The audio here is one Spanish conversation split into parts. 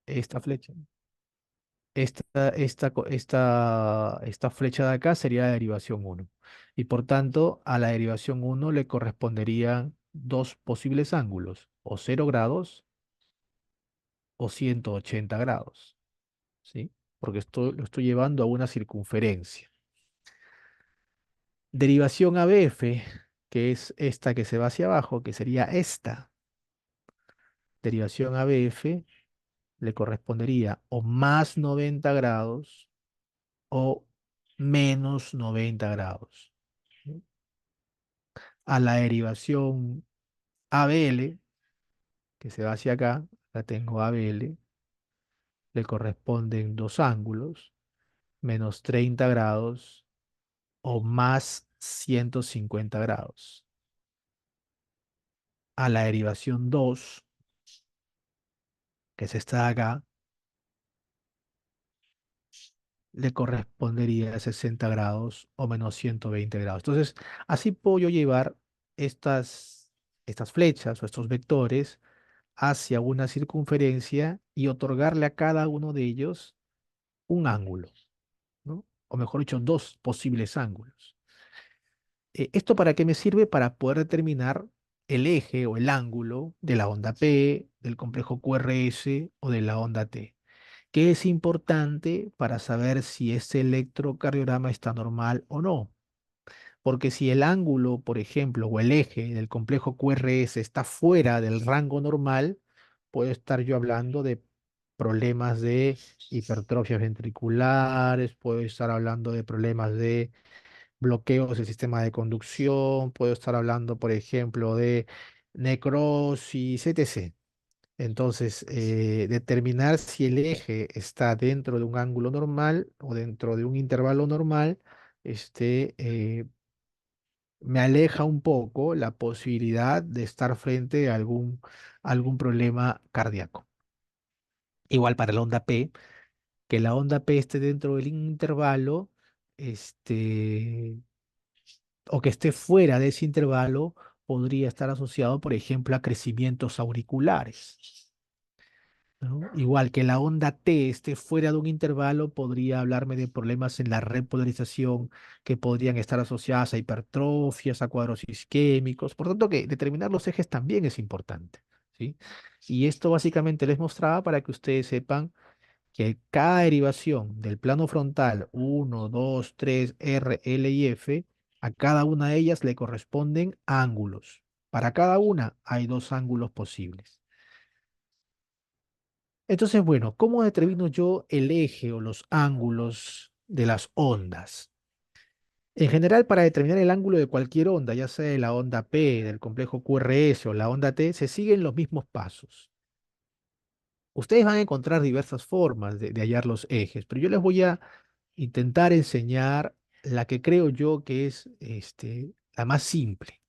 esta flecha. Esta flecha de acá sería la derivación uno. Y por tanto, a la derivación uno le corresponderían dos posibles ángulos, o 0 grados o 180 grados, ¿sí? Porque esto lo estoy llevando a una circunferencia. Derivación ABF, que es esta que se va hacia abajo, que sería esta. Derivación ABF le correspondería o más 90 grados o menos 90 grados. ¿Sí? A la derivación ABL, que se va hacia acá, la tengo ABL, le corresponden dos ángulos, menos 30 grados o más 150 grados. A la derivación 2, que es esta de acá, le correspondería 60 grados o menos 120 grados. Entonces, así puedo yo llevar estas flechas o estos vectores hacia una circunferencia y otorgarle a cada uno de ellos un ángulo, ¿no? O mejor dicho, dos posibles ángulos. ¿Esto para qué me sirve? Para poder determinar el eje o el ángulo de la onda P, del complejo QRS o de la onda T, que es importante para saber si este electrocardiograma está normal o no. Porque si el ángulo, por ejemplo, o el eje del complejo QRS está fuera del rango normal, puedo estar yo hablando de problemas de hipertrofias ventriculares, puedo estar hablando de problemas de bloqueos del sistema de conducción, puedo estar hablando, por ejemplo, de necrosis, etc. Entonces, determinar si el eje está dentro de un ángulo normal o dentro de un intervalo normal, me aleja un poco la posibilidad de estar frente a algún problema cardíaco. Igual para la onda P, que la onda P esté dentro del intervalo, este, o que esté fuera de ese intervalo, podría estar asociado, por ejemplo, a crecimientos auriculares. ¿No? Igual que la onda T esté fuera de un intervalo, podría hablarme de problemas en la repolarización que podrían estar asociadas a hipertrofias, a cuadros isquémicos. Por tanto, que determinar los ejes también es importante, ¿sí? Y esto básicamente les mostraba para que ustedes sepan que cada derivación del plano frontal uno, 2, 3, R, L y F, a cada una de ellas le corresponden ángulos. Para cada una hay dos ángulos posibles. Entonces, bueno, ¿cómo determino yo el eje o los ángulos de las ondas? En general, para determinar el ángulo de cualquier onda, ya sea de la onda P, del complejo QRS o la onda T, se siguen los mismos pasos. Ustedes van a encontrar diversas formas de hallar los ejes, pero yo les voy a intentar enseñar la que creo yo que es la más simple.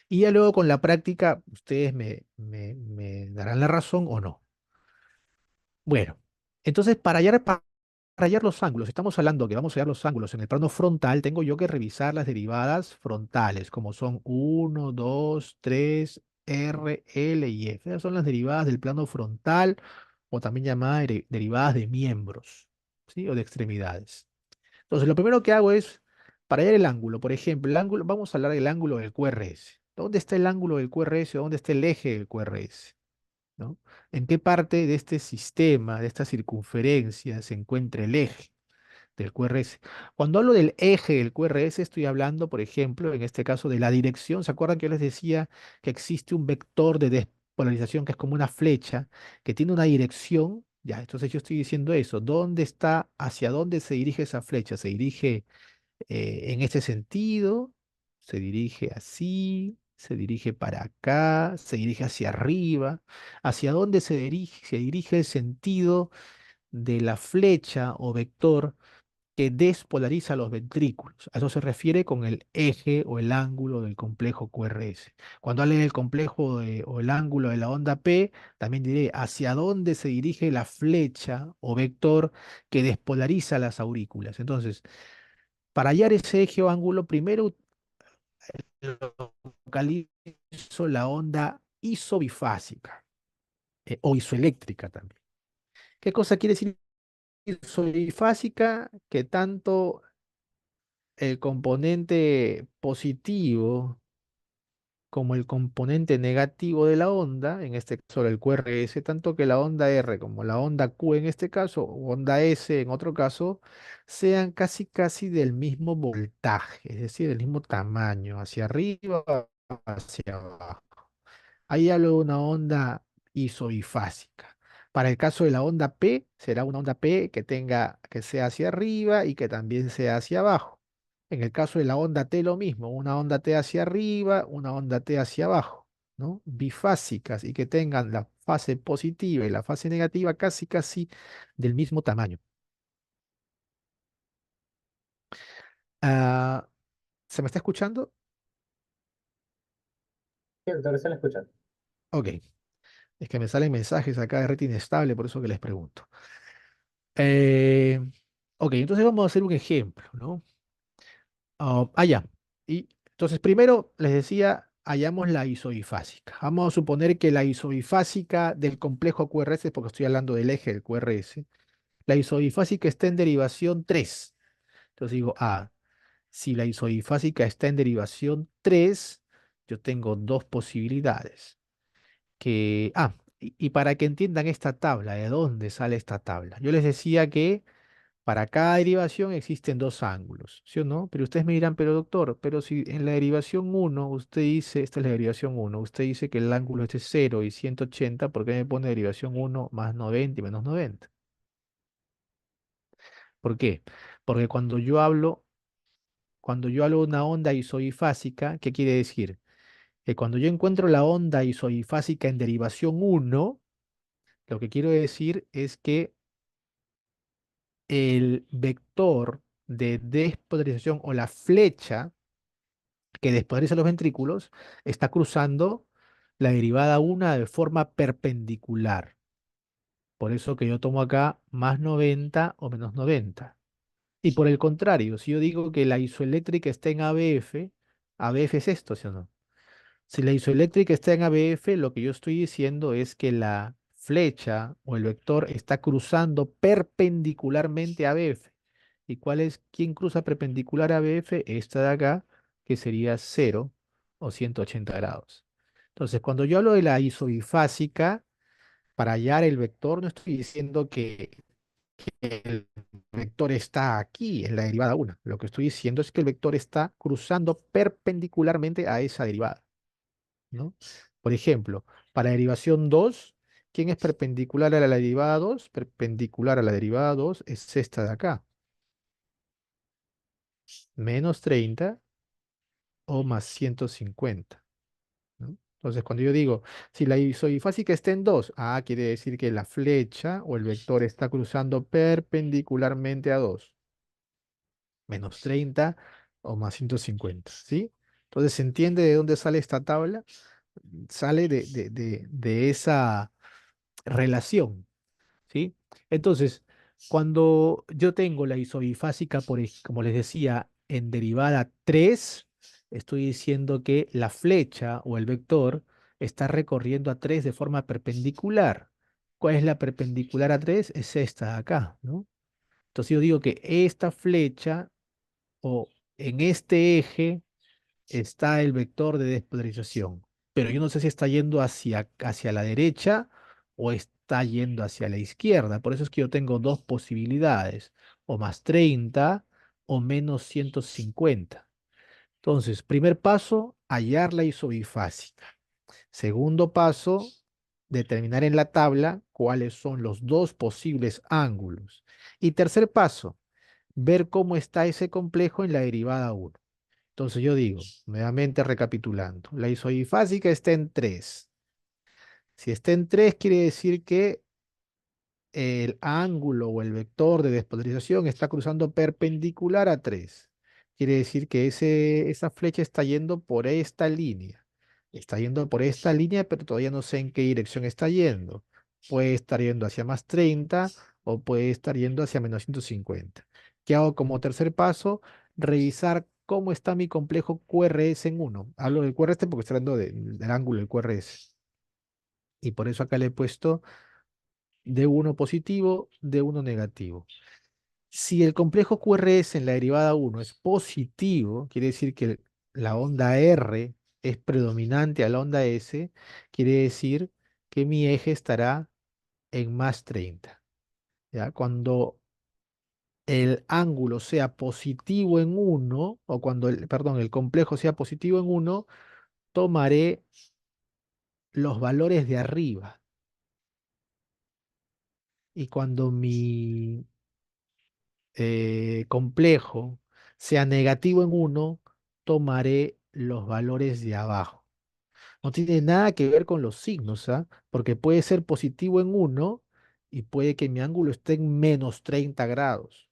Y ya luego con la práctica, ustedes me darán la razón o no. Bueno, entonces para hallar los ángulos, estamos hablando que vamos a hallar los ángulos en el plano frontal, tengo yo que revisar las derivadas frontales, como son uno, 2, 3, R, L y F. Esas son las derivadas del plano frontal o también llamadas derivadas de miembros, ¿sí? O de extremidades. Entonces, lo primero que hago es, para hallar el ángulo, por ejemplo, el ángulo, vamos a hablar del ángulo del QRS. ¿Dónde está el ángulo del QRS? ¿Dónde está el eje del QRS? ¿No? ¿En qué parte de este sistema, de esta circunferencia, se encuentra el eje del QRS? Cuando hablo del eje del QRS, estoy hablando, por ejemplo, en este caso, de la dirección. ¿Se acuerdan que yo les decía que existe un vector de despolarización que es como una flecha que tiene una dirección? Ya, entonces yo estoy diciendo eso. ¿Dónde está, hacia dónde se dirige esa flecha? ¿Se dirige en este sentido? ¿Se dirige así? ¿Se dirige para acá? ¿Se dirige hacia arriba? ¿Hacia dónde se dirige? Se dirige el sentido de la flecha o vector que despolariza los ventrículos. A eso se refiere con el eje o el ángulo del complejo QRS. Cuando hable del complejo o el ángulo de la onda P, también diré hacia dónde se dirige la flecha o vector que despolariza las aurículas. Entonces, para hallar ese eje o ángulo, primero localizo la onda isobifásica o isoeléctrica también. ¿Qué cosa quiere decir isoifásica? Que tanto el componente positivo como el componente negativo de la onda, en este caso el QRS, tanto que la onda R como la onda Q en este caso, o onda S en otro caso, sean casi casi del mismo voltaje, es decir, del mismo tamaño, hacia arriba, hacia abajo. Ahí hablo de una onda isobifásica. Para el caso de la onda P, será una onda P que sea hacia arriba y que también sea hacia abajo. En el caso de la onda T, lo mismo, una onda T hacia arriba, una onda T hacia abajo, ¿no? Bifásicas y que tengan la fase positiva y la fase negativa casi casi del mismo tamaño. Ah, ¿se me está escuchando? Sí, doctor, se le escucha. Ok, es que me salen mensajes acá de red inestable, por eso que les pregunto. Eh, ok, entonces vamos a hacer un ejemplo, ¿no? Ya. Y entonces primero les decía, hallamos la isobifásica. Vamos a suponer que la isobifásica del complejo QRS, porque estoy hablando del eje del QRS, la isobifásica está en derivación 3. Entonces digo, si la isobifásica está en derivación 3, yo tengo dos posibilidades. Y para que entiendan esta tabla, ¿de dónde sale esta tabla? Yo les decía que para cada derivación existen dos ángulos, ¿sí o no? Pero ustedes me dirán, pero doctor, pero si en la derivación uno usted dice, esta es la derivación uno, usted dice que el ángulo es de 0 y 180, ¿por qué me pone derivación uno más 90 y menos 90? ¿Por qué? Porque cuando yo hablo de una onda isoifásica, ¿qué quiere decir? Que cuando yo encuentro la onda isoifásica en derivación uno, lo que quiero decir es que el vector de despolarización o la flecha que despolariza los ventrículos está cruzando la derivada una de forma perpendicular. Por eso que yo tomo acá más 90 o menos 90. Y por el contrario, si yo digo que la isoeléctrica está en ABF, ABF es esto, ¿sí o no? Si la isoeléctrica está en ABF, lo que yo estoy diciendo es que la flecha o el vector está cruzando perpendicularmente a ABF. ¿Y quién cruza perpendicular a ABF? Esta de acá, que sería 0 o 180 grados. Entonces, cuando yo hablo de la isobifásica, para hallar el vector, no estoy diciendo que el vector está aquí en la derivada 1. Lo que estoy diciendo es que el vector está cruzando perpendicularmente a esa derivada, ¿no? Por ejemplo, para derivación 2, ¿quién es perpendicular a la derivada 2? Perpendicular a la derivada 2 es esta de acá, menos 30 o más 150, ¿no? Entonces, cuando yo digo, si la isoifásica está en 2, quiere decir que la flecha o el vector está cruzando perpendicularmente a 2, menos 30 o más 150, ¿sí? Entonces, ¿se entiende de dónde sale esta tabla? Sale de esa relación, ¿sí? Entonces, cuando yo tengo la isobifásica, como les decía, en derivada 3, estoy diciendo que la flecha o el vector está recorriendo a 3 de forma perpendicular. ¿Cuál es la perpendicular a 3? Es esta de acá, ¿no? Entonces yo digo que esta flecha o en este eje está el vector de despolarización, pero yo no sé si está yendo hacia la derecha o está yendo hacia la izquierda. Por eso es que yo tengo dos posibilidades, o más 30 o menos 150. Entonces, primer paso, hallar la isobifásica. Segundo paso, determinar en la tabla cuáles son los dos posibles ángulos. Y tercer paso, ver cómo está ese complejo en la derivada uno. Entonces yo digo, nuevamente recapitulando, la isoifásica está en 3. Si está en 3 quiere decir que el ángulo o el vector de despolarización está cruzando perpendicular a 3. Quiere decir que esa flecha está yendo por esta línea. Está yendo por esta línea, pero todavía no sé en qué dirección está yendo. Puede estar yendo hacia más 30 o puede estar yendo hacia menos 150. ¿Qué hago como tercer paso? Revisar cómo está mi complejo QRS en uno. Hablo del QRS porque estoy hablando del ángulo del QRS. Y por eso acá le he puesto D1 positivo, D1 negativo. Si el complejo QRS en la derivada uno es positivo, quiere decir que la onda R es predominante a la onda S, quiere decir que mi eje estará en +30. ¿Ya? Cuando el ángulo sea positivo en uno, o cuando perdón, el complejo sea positivo en uno, tomaré los valores de arriba. Y cuando mi complejo sea negativo en uno, tomaré los valores de abajo. No tiene nada que ver con los signos, ¿ah? Porque puede ser positivo en uno y puede que mi ángulo esté en -30 grados.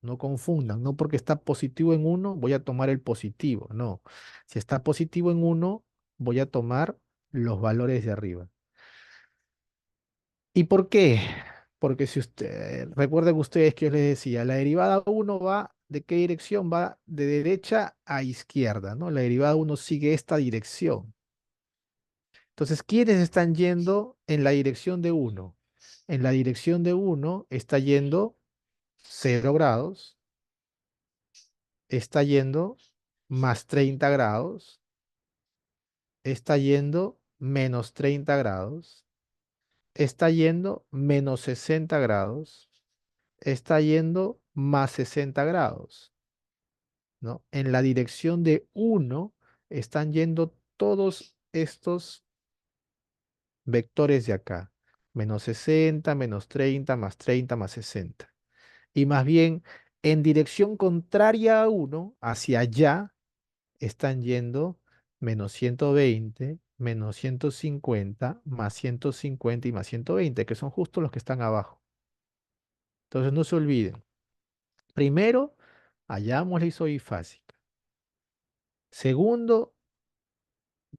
No confundan, no porque está positivo en uno voy a tomar el positivo, no. Si está positivo en uno, voy a tomar los valores de arriba. ¿Y por qué? Porque si recuerden ustedes que yo les decía, la derivada uno va, ¿de qué dirección? Va de derecha a izquierda, ¿no? La derivada uno sigue esta dirección. Entonces, ¿quiénes están yendo en la dirección de uno? En la dirección de uno está yendo 0 grados, está yendo +30 grados, está yendo -30 grados, está yendo -60 grados, está yendo +60 grados, ¿no? En la dirección de uno están yendo todos estos vectores de acá. -60, -30, +30, +60. Y más bien, en dirección contraria a uno, hacia allá, están yendo -120, -150, +150 y +120, que son justo los que están abajo. Entonces no se olviden. Primero, hallamos la isobifásica. Segundo,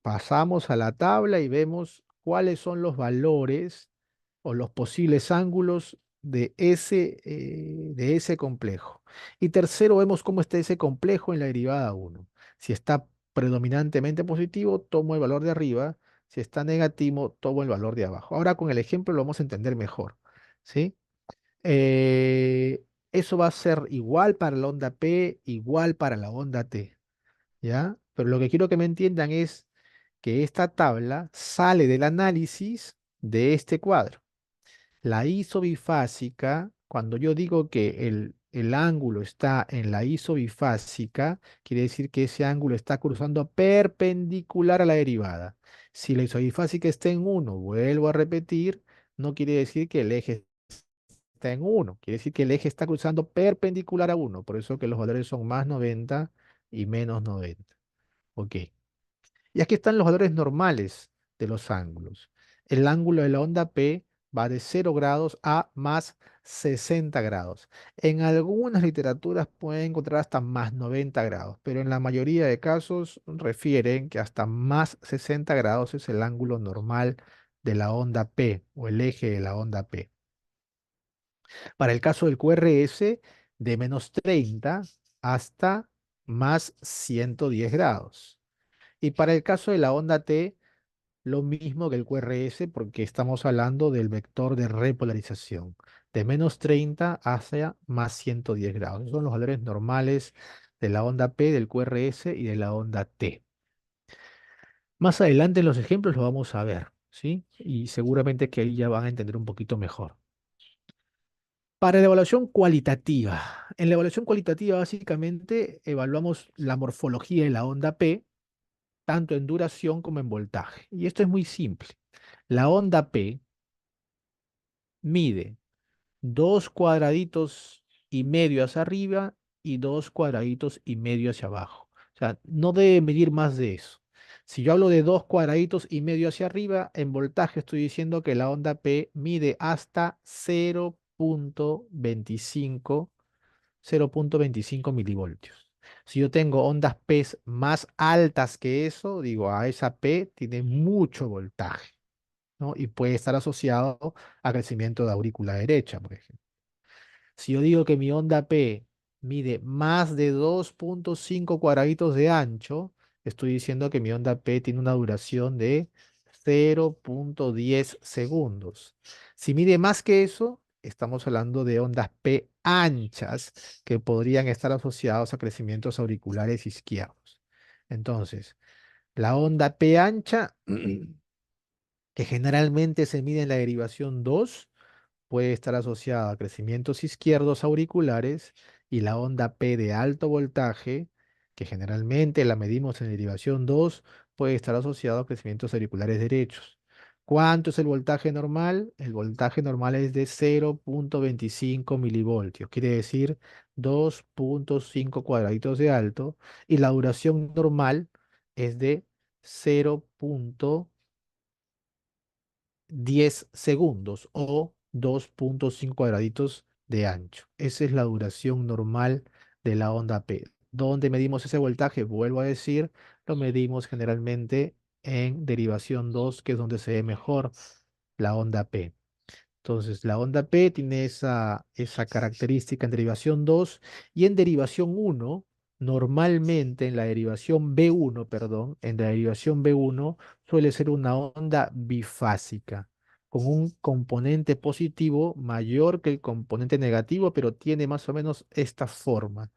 pasamos a la tabla y vemos cuáles son los valores o los posibles ángulos de ese complejo. Y tercero, vemos cómo está ese complejo en la derivada uno. Si está predominantemente positivo, tomo el valor de arriba. Si está negativo, tomo el valor de abajo. Ahora con el ejemplo lo vamos a entender mejor. ¿Sí? Eso va a ser igual para la onda P, igual para la onda T. ¿Ya? Pero lo que quiero que me entiendan es que esta tabla sale del análisis de este cuadro. La isobifásica, cuando yo digo que el ángulo está en la isobifásica, quiere decir que ese ángulo está cruzando perpendicular a la derivada. Si la isobifásica está en uno, vuelvo a repetir, no quiere decir que el eje está en uno, quiere decir que el eje está cruzando perpendicular a uno, por eso que los valores son +90 y -90. Ok. Y aquí están los valores normales de los ángulos. El ángulo de la onda P va de 0 grados a +60 grados. En algunas literaturas pueden encontrar hasta +90 grados, pero en la mayoría de casos refieren que hasta +60 grados es el ángulo normal de la onda P o el eje de la onda P. Para el caso del QRS, de -30 hasta +110 grados. Y para el caso de la onda T, lo mismo que el QRS, porque estamos hablando del vector de repolarización, de -30 hacia +110 grados. Esos son los valores normales de la onda P, del QRS y de la onda T. Más adelante en los ejemplos lo vamos a ver, ¿sí? Y seguramente que ahí ya van a entender un poquito mejor. Para la evaluación cualitativa. En la evaluación cualitativa básicamente evaluamos la morfología de la onda P, tanto en duración como en voltaje. Y esto es muy simple. La onda P mide 2,5 cuadrados hacia arriba y 2,5 cuadrados hacia abajo. O sea, no debe medir más de eso. Si yo hablo de 2,5 cuadrados hacia arriba, en voltaje estoy diciendo que la onda P mide hasta 0,25 milivoltios. Si yo tengo ondas P más altas que eso, digo, a esa P tiene mucho voltaje, ¿no? Y puede estar asociado a crecimiento de aurícula derecha, por ejemplo. Si yo digo que mi onda P mide más de 2,5 cuadraditos de ancho, estoy diciendo que mi onda P tiene una duración de 0,10 segundos. Si mide más que eso, estamos hablando de ondas P anchas que podrían estar asociados a crecimientos auriculares izquierdos. Entonces, la onda P ancha, que generalmente se mide en la derivación 2, puede estar asociada a crecimientos izquierdos auriculares, y la onda P de alto voltaje, que generalmente la medimos en derivación 2, puede estar asociado a crecimientos auriculares derechos. ¿Cuánto es el voltaje normal? El voltaje normal es de 0,25 milivoltios, quiere decir 2,5 cuadraditos de alto, y la duración normal es de 0,10 segundos o 2,5 cuadraditos de ancho. Esa es la duración normal de la onda P. ¿Dónde medimos ese voltaje? Vuelvo a decir, lo medimos generalmente en derivación 2, que es donde se ve mejor la onda P. Entonces, la onda P tiene esa característica en derivación 2, y en derivación 1, normalmente en la derivación B1, perdón, en la derivación B1 suele ser una onda bifásica, con un componente positivo mayor que el componente negativo, pero tiene más o menos esta forma.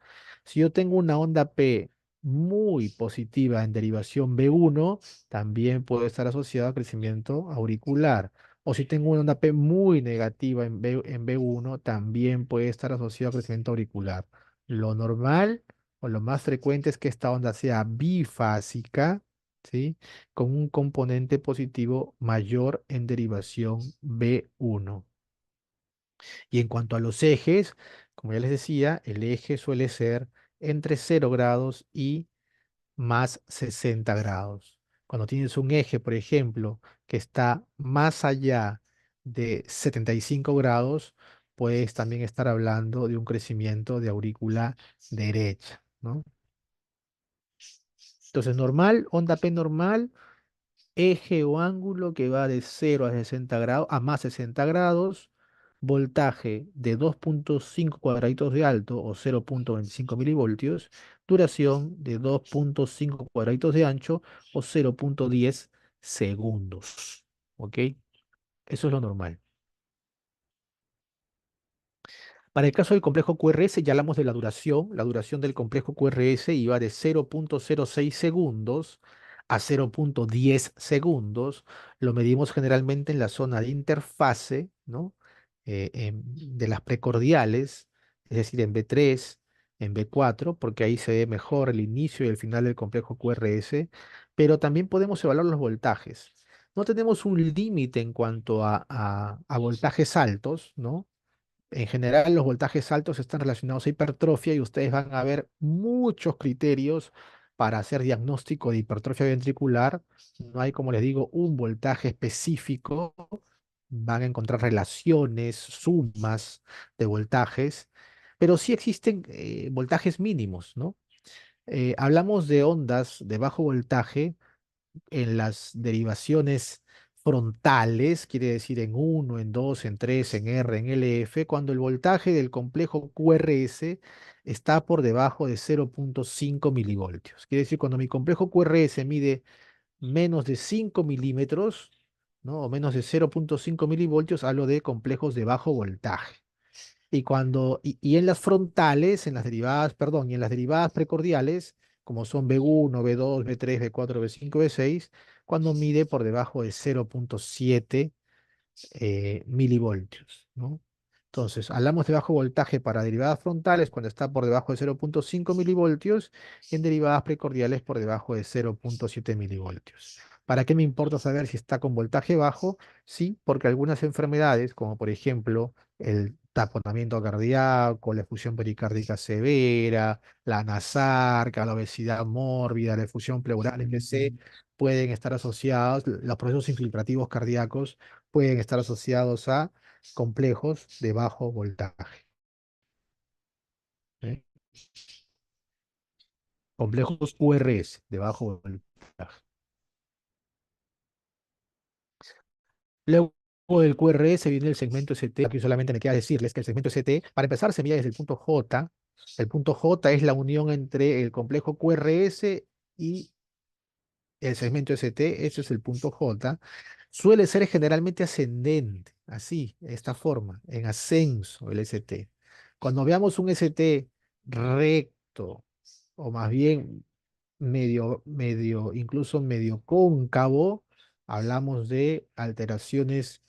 Si yo tengo una onda P muy positiva en derivación B1, también puede estar asociada a crecimiento auricular. O si tengo una onda P muy negativa en B1, también puede estar asociado a crecimiento auricular. Lo normal o lo más frecuente es que esta onda sea bifásica, ¿sí? Con un componente positivo mayor en derivación B1. Y en cuanto a los ejes, como ya les decía, el eje suele ser entre 0 grados y más 60 grados. Cuando tienes un eje, por ejemplo, que está más allá de 75 grados, puedes también estar hablando de un crecimiento de aurícula derecha, ¿no? Entonces, normal, onda P normal, eje o ángulo que va de 0 a 60 grados, a más 60 grados, voltaje de 2,5 cuadraditos de alto o 0,25 milivoltios, duración de 2,5 cuadraditos de ancho o 0,10 segundos. ¿Ok? Eso es lo normal. Para el caso del complejo QRS, ya hablamos de la duración. La duración del complejo QRS iba de 0,06 segundos a 0,10 segundos. Lo medimos generalmente en la zona de interfase, ¿no? De las precordiales, es decir, en B3, en B4, porque ahí se ve mejor el inicio y el final del complejo QRS, pero también podemos evaluar los voltajes. No tenemos un límite en cuanto a voltajes altos, ¿no? En general, los voltajes altos están relacionados a hipertrofia, y ustedes van a ver muchos criterios para hacer diagnóstico de hipertrofia ventricular. No hay, como les digo, un voltaje específico. Van a encontrar relaciones, sumas de voltajes, pero sí existen voltajes mínimos, ¿no? Hablamos de ondas de bajo voltaje en las derivaciones frontales, quiere decir en 1, en 2, en 3, en R, en LF, cuando el voltaje del complejo QRS está por debajo de 0,5 milivoltios. Quiere decir, cuando mi complejo QRS mide menos de 5 milímetros, ¿no? O menos de 0,5 milivoltios, hablo de complejos de bajo voltaje. Y en las frontales, en las derivadas, perdón, y en las derivadas precordiales, como son B1, B2, B3, B4, B5, B6, cuando mide por debajo de 0,7 milivoltios, ¿no? Entonces, hablamos de bajo voltaje para derivadas frontales cuando está por debajo de 0,5 milivoltios, y en derivadas precordiales por debajo de 0,7 milivoltios. ¿Para qué me importa saber si está con voltaje bajo? Sí, porque algunas enfermedades, como por ejemplo el taponamiento cardíaco, la efusión pericárdica severa, la nasarca, la obesidad mórbida, la efusión pleural, etc., pueden estar asociados, los procesos infiltrativos cardíacos pueden estar asociados a complejos de bajo voltaje. ¿Eh? Complejos QRS de bajo voltaje. Luego del QRS viene el segmento ST. Aquí solamente me queda decirles que el segmento ST, para empezar, se mide desde el punto J. El punto J es la unión entre el complejo QRS y el segmento ST. Ese es el punto J. Suele ser generalmente ascendente, así, de esta forma, en ascenso el ST. Cuando veamos un ST recto, o más bien incluso medio cóncavo, hablamos de alteraciones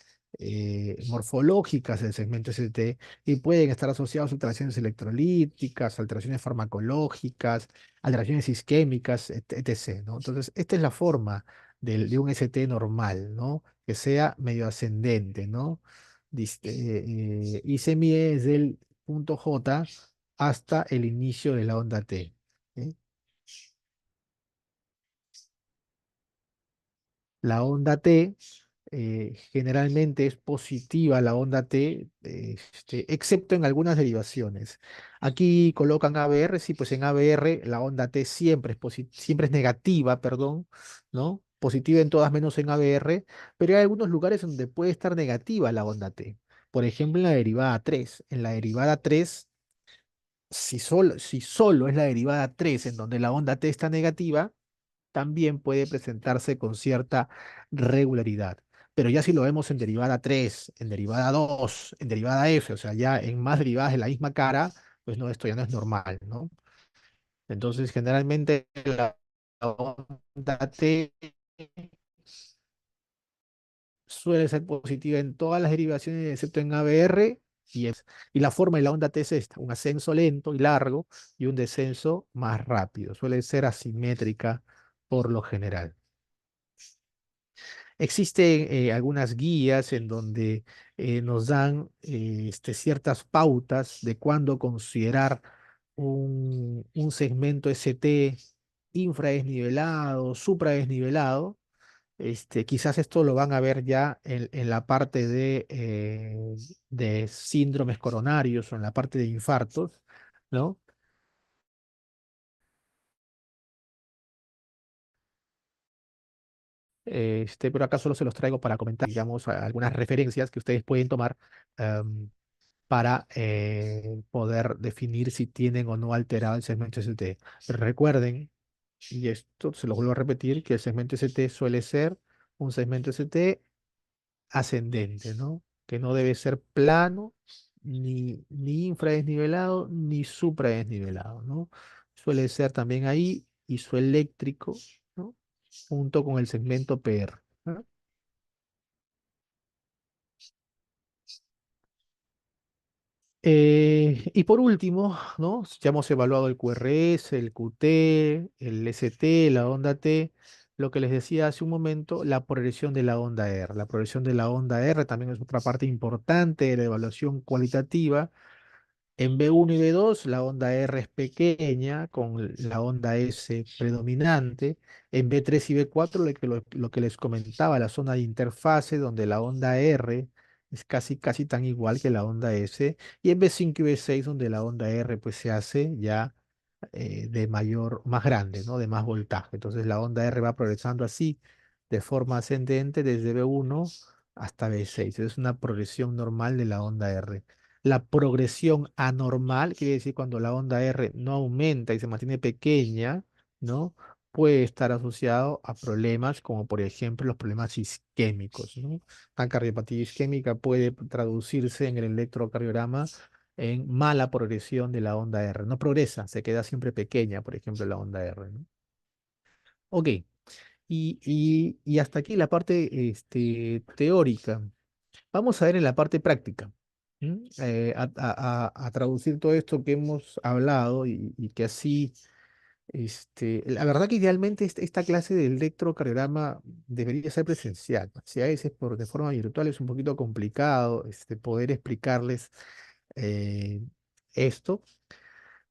morfológicas del segmento ST y pueden estar asociados a alteraciones electrolíticas, alteraciones farmacológicas, alteraciones isquémicas, etc., ¿no? Entonces, esta es la forma de un ST normal, ¿no? Que sea medio ascendente, ¿no? Y se mide desde el punto J hasta el inicio de la onda T. ¿Sí? La onda T generalmente es positiva la onda T, excepto en algunas derivaciones. Aquí colocan ABR, sí, pues en ABR la onda T siempre es negativa, perdón, ¿no? Positiva en todas menos en ABR, pero hay algunos lugares donde puede estar negativa la onda T. Por ejemplo, en la derivada 3. En la derivada 3, si solo es la derivada 3 en donde la onda T está negativa, también puede presentarse con cierta regularidad. Pero ya si lo vemos en derivada 3, en derivada 2, en derivada F, o sea, ya en más derivadas de la misma cara, pues no, esto ya no es normal, ¿no? Entonces, generalmente la onda T suele ser positiva en todas las derivaciones, excepto en ABR y la forma de la onda T es esta, un ascenso lento y largo y un descenso más rápido. Suele ser asimétrica por lo general. Existen algunas guías en donde nos dan ciertas pautas de cuándo considerar un segmento ST infradesnivelado, supradesnivelado. Quizás esto lo van a ver ya en la parte de síndromes coronarios o en la parte de infartos, ¿no? Pero acá solo se los traigo para comentar, digamos, algunas referencias que ustedes pueden tomar para poder definir si tienen o no alterado el segmento ST. Recuerden, y esto se lo vuelvo a repetir, que el segmento ST suele ser un segmento ST ascendente, ¿no? Que no debe ser plano, ni infradesnivelado, ni supradesnivelado, ¿no? Suele ser también ahí isoeléctrico, ¿no? Junto con el segmento PR. ¿No? Y por último, ¿no? Ya hemos evaluado el QRS, el QT, el ST, la onda T, lo que les decía hace un momento, la progresión de la onda R. La progresión de la onda R también es otra parte importante de la evaluación cualitativa. En B1 y B2 la onda R es pequeña, con la onda S predominante. En B3 y B4 lo que les comentaba, la zona de interfase, donde la onda R es casi tan igual que la onda S. Y en B5 y B6, donde la onda R pues, se hace ya más grande, ¿no? De más voltaje. Entonces la onda R va progresando así, de forma ascendente, desde B1 hasta B6. Es una progresión normal de la onda R. La progresión anormal, quiere decir cuando la onda R no aumenta y se mantiene pequeña, ¿no? Puede estar asociado a problemas como por ejemplo los problemas isquémicos, ¿no? La cardiopatía isquémica puede traducirse en el electrocardiograma en mala progresión de la onda R. No progresa, se queda siempre pequeña, por ejemplo, la onda R, ¿no? Ok, y hasta aquí la parte teórica. Vamos a ver en la parte práctica, ¿m? A traducir todo esto que hemos hablado y que así, la verdad que idealmente esta clase de electrocardiograma debería ser presencial, ¿no? Si a veces de forma virtual es un poquito complicado poder explicarles eh, esto.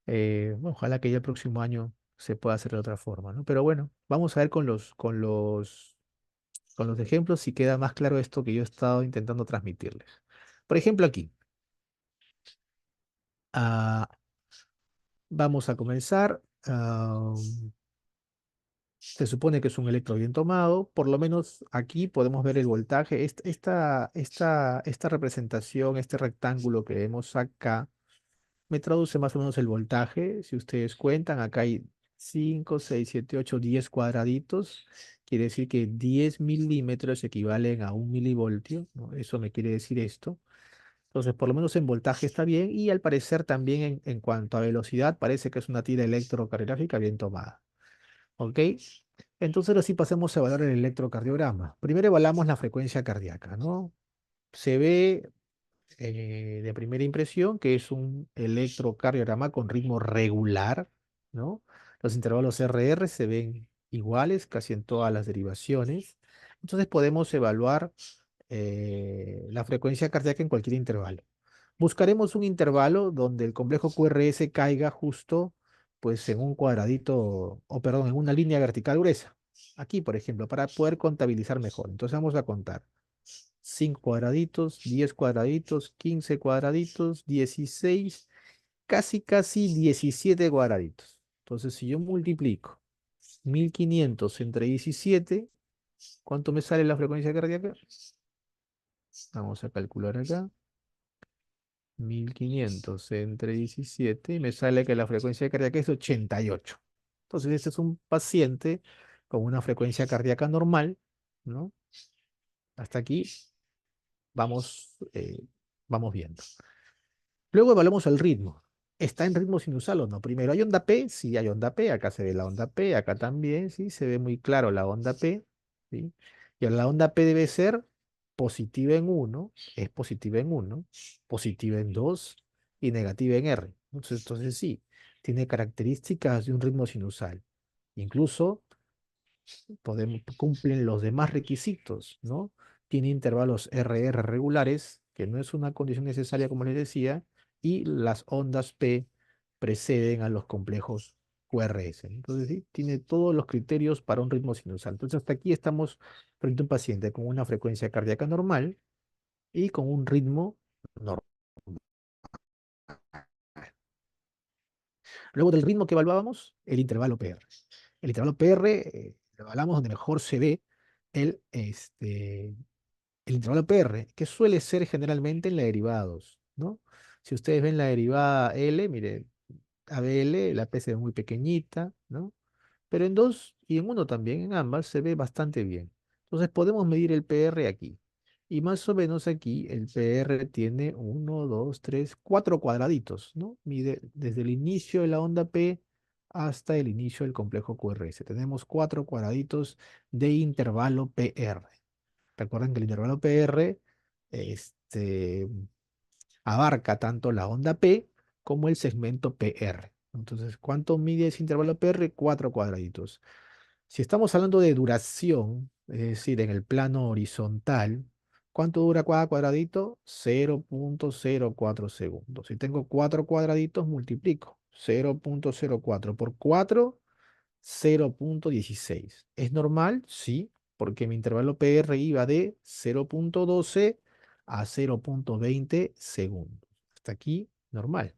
Bueno, ojalá que ya el próximo año se pueda hacer de otra forma, ¿no? Pero bueno, vamos a ver con los ejemplos si queda más claro esto que yo he estado intentando transmitirles. Por ejemplo, aquí. Ah, vamos a comenzar. Se supone que es un electro bien tomado. Por lo menos aquí podemos ver el voltaje. Esta representación, este rectángulo que vemos acá, me traduce más o menos el voltaje. Si ustedes cuentan, acá hay 5, 6, 7, 8, 10 cuadraditos. Quiere decir que 10 milímetros equivalen a 1 milivoltio, ¿no? Eso me quiere decir esto. Entonces, por lo menos en voltaje está bien y al parecer también en cuanto a velocidad parece que es una tira electrocardiográfica bien tomada. ¿Ok? Entonces, ahora sí pasemos a evaluar el electrocardiograma. Primero evaluamos la frecuencia cardíaca, ¿no? Se ve de primera impresión que es un electrocardiograma con ritmo regular, ¿no? Los intervalos RR se ven iguales casi en todas las derivaciones. Entonces podemos evaluar la frecuencia cardíaca en cualquier intervalo. Buscaremos un intervalo donde el complejo QRS caiga justo pues en un cuadradito, o perdón, en una línea vertical gruesa. Aquí, por ejemplo, para poder contabilizar mejor. Entonces vamos a contar 5 cuadraditos, 10 cuadraditos, 15 cuadraditos, 16, casi 17 cuadraditos. Entonces, si yo multiplico 1500 entre 17, ¿cuánto me sale la frecuencia cardíaca? Vamos a calcular acá. 1500 entre 17 y me sale que la frecuencia cardíaca es 88. Entonces, este es un paciente con una frecuencia cardíaca normal, ¿no? Hasta aquí vamos, vamos viendo. Luego evaluamos el ritmo. ¿Está en ritmo sinusal o no? Primero, ¿hay onda P? Sí, hay onda P. Acá se ve la onda P, acá también, sí, se ve muy claro la onda P, ¿sí? Y la onda P debe ser positiva en uno, es positiva en uno, positiva en 2 y negativa en R. Entonces sí, tiene características de un ritmo sinusal. Incluso cumplen los demás requisitos, ¿no? Tiene intervalos RR regulares, que no es una condición necesaria, como les decía, y las ondas P preceden a los complejos QRS. Entonces, sí, tiene todos los criterios para un ritmo sinusal. Entonces, hasta aquí estamos frente a un paciente con una frecuencia cardíaca normal y con un ritmo normal. Luego del ritmo que evaluábamos, el intervalo PR. El intervalo PR lo evaluamos donde mejor se ve el, el intervalo PR, que suele ser generalmente en la derivados, ¿no? Si ustedes ven la derivada L, mire, ABL, la P se ve muy pequeñita, ¿no? Pero en 2 y en uno también, en ambas, se ve bastante bien. Entonces podemos medir el PR aquí. Y más o menos aquí el PR tiene uno, 2, 3, 4 cuadraditos, ¿no? Mide desde el inicio de la onda P hasta el inicio del complejo QRS. Tenemos 4 cuadraditos de intervalo PR. Recuerden que el intervalo PR este, abarca tanto la onda P como el segmento PR. Entonces, ¿cuánto mide ese intervalo PR? 4 cuadraditos. Si estamos hablando de duración, es decir, en el plano horizontal, ¿cuánto dura cada cuadradito? 0,04 segundos. Si tengo 4 cuadraditos, multiplico. 0,04 por 4, 0,16. ¿Es normal? Sí, porque mi intervalo PR iba de 0,12 a 0,20 segundos. Hasta aquí, normal.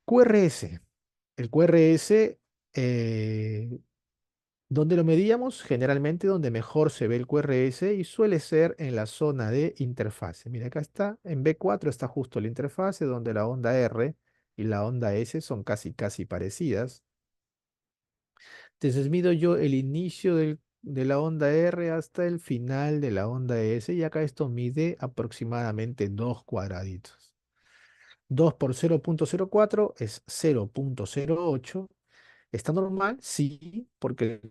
QRS. El QRS, ¿dónde lo medíamos? Generalmente donde mejor se ve el QRS y suele ser en la zona de interfase. Mira, acá está, en B4 está justo la interfase donde la onda R y la onda S son casi parecidas. Entonces mido yo el inicio de la onda R hasta el final de la onda S y acá esto mide aproximadamente 2 cuadraditos. 2 por 0,04 es 0,08. ¿Está normal? Sí, porque el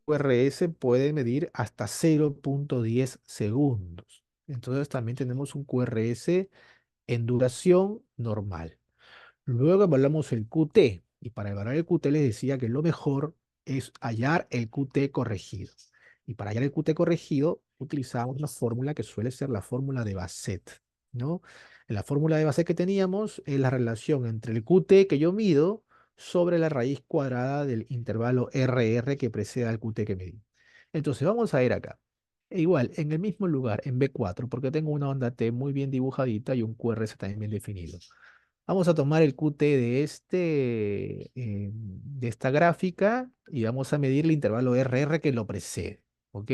QRS puede medir hasta 0,10 segundos. Entonces también tenemos un QRS en duración normal. Luego evaluamos el QT y para evaluar el QT les decía que lo mejor es hallar el QT corregido. Y para hallar el QT corregido utilizamos una fórmula que suele ser la fórmula de Bassett, ¿no? En la fórmula de Bassett que teníamos es la relación entre el QT que yo mido sobre la raíz cuadrada del intervalo RR que precede al QT que medí. Entonces vamos a ir acá. E igual, en el mismo lugar, en B4, porque tengo una onda T muy bien dibujadita y un QRS también bien definido. Vamos a tomar el QT de esta gráfica y vamos a medir el intervalo RR que lo precede. ¿Ok?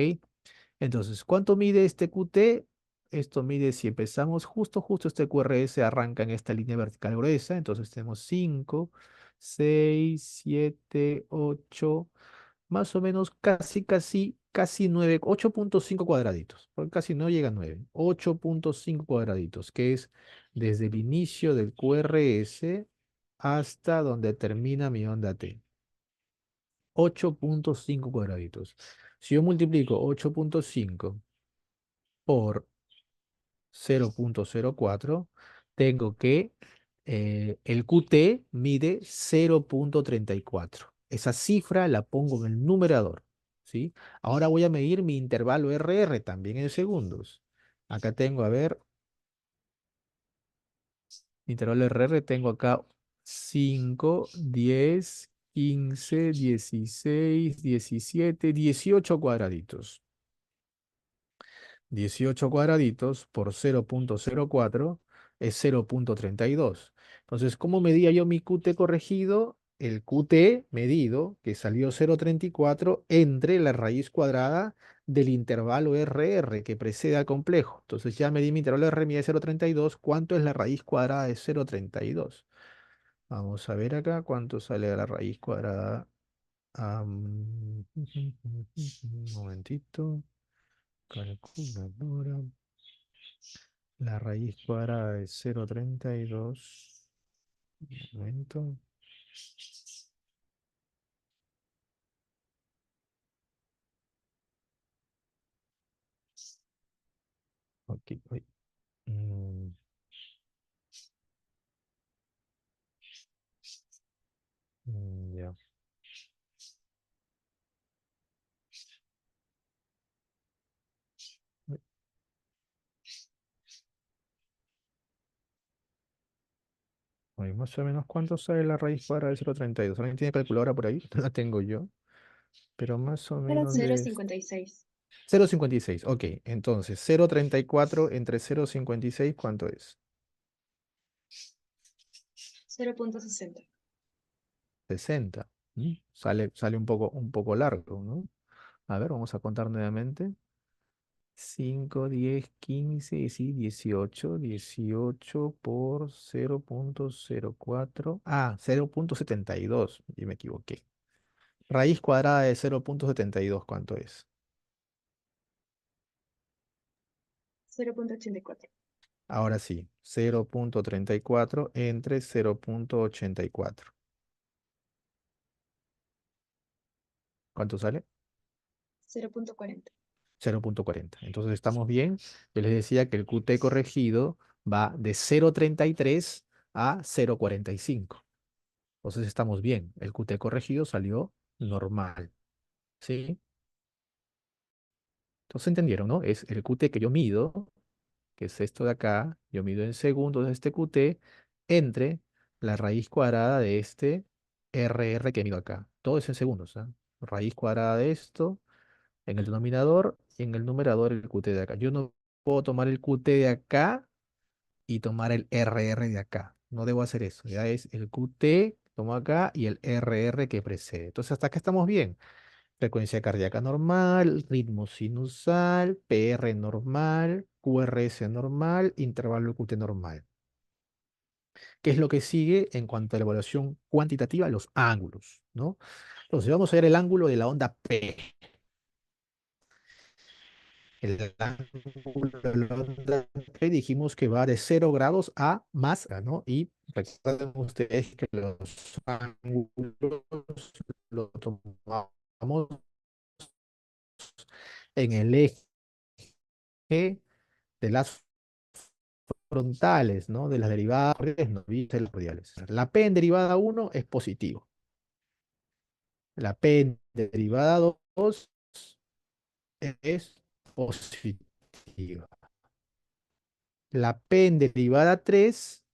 Entonces, ¿cuánto mide este QT? Esto mide, si empezamos justo este QRS arranca en esta línea vertical gruesa, entonces tenemos 5, 6, 7, 8, más o menos casi 9, 8.5 cuadraditos, porque casi no llega a 9, 8.5 cuadraditos, que es desde el inicio del QRS hasta donde termina mi onda T. 8.5 cuadraditos. Si yo multiplico 8.5 por 0.04, tengo que el QT mide 0.34. Esa cifra la pongo en el numerador, ¿sí? Ahora voy a medir mi intervalo RR también en segundos. Acá tengo, a ver, mi intervalo RR tengo acá 5, 10, 15, 16, 17, 18 cuadraditos. 18 cuadraditos por 0.04 es 0.32. Entonces, ¿cómo medía yo mi QT corregido? El QT medido, que salió 0.34, entre la raíz cuadrada del intervalo RR que precede al complejo. Entonces ya medí mi intervalo R, mide 0.32. ¿Cuánto es la raíz cuadrada de 0.32? Vamos a ver acá cuánto sale de la raíz cuadrada. Un momentito. Calculadora. La raíz cuadrada de 0.32. Un momento. Ok, uy, mm, ya. Uy, uy, más o menos, ¿cuánto sale la raíz cuadrada de 0.32? ¿Alguien tiene calculadora por ahí? No la tengo yo, pero más o menos Cero de cincuenta y seis. 0.56. Ok, entonces 0.34 entre 0.56, ¿cuánto es? 0.60. 60. Sale un poco largo, ¿no? A ver, vamos a contar nuevamente. 5, 10, 15, sí, 18, 18 por 0.04. 0.72. Y me equivoqué. Raíz cuadrada de 0.72, ¿cuánto es? 0.84. Ahora sí, 0.34 entre 0.84. ¿Cuánto sale? 0.40. 0.40. Entonces estamos bien. Yo les decía que el QT corregido va de 0.33 a 0.45. Entonces estamos bien. El QT corregido salió normal. ¿Sí? Entonces entendieron, ¿no? Es el QT que yo mido, que es esto de acá, yo mido en segundos este QT entre la raíz cuadrada de este RR que mido acá. Todo es en segundos, ¿ah? Raíz cuadrada de esto en el denominador y en el numerador el QT de acá. Yo no puedo tomar el QT de acá y tomar el RR de acá. No debo hacer eso. Ya es el QT, tomo acá, y el RR que precede. Entonces hasta acá estamos bien. Frecuencia cardíaca normal, ritmo sinusal, PR normal, QRS normal, intervalo QT normal. ¿Qué es lo que sigue en cuanto a la evaluación cuantitativa? Los ángulos, ¿no? Entonces vamos a ver el ángulo de la onda P. El ángulo de la onda P dijimos que va de 0 grados a más, ¿no? Y recuerden ustedes que los ángulos los tomamos en el eje de las frontales, ¿no? De las derivadas corrientes no viste las radiales. La P en derivada uno es positivo. La P en derivada 2 es positiva. La P en derivada 3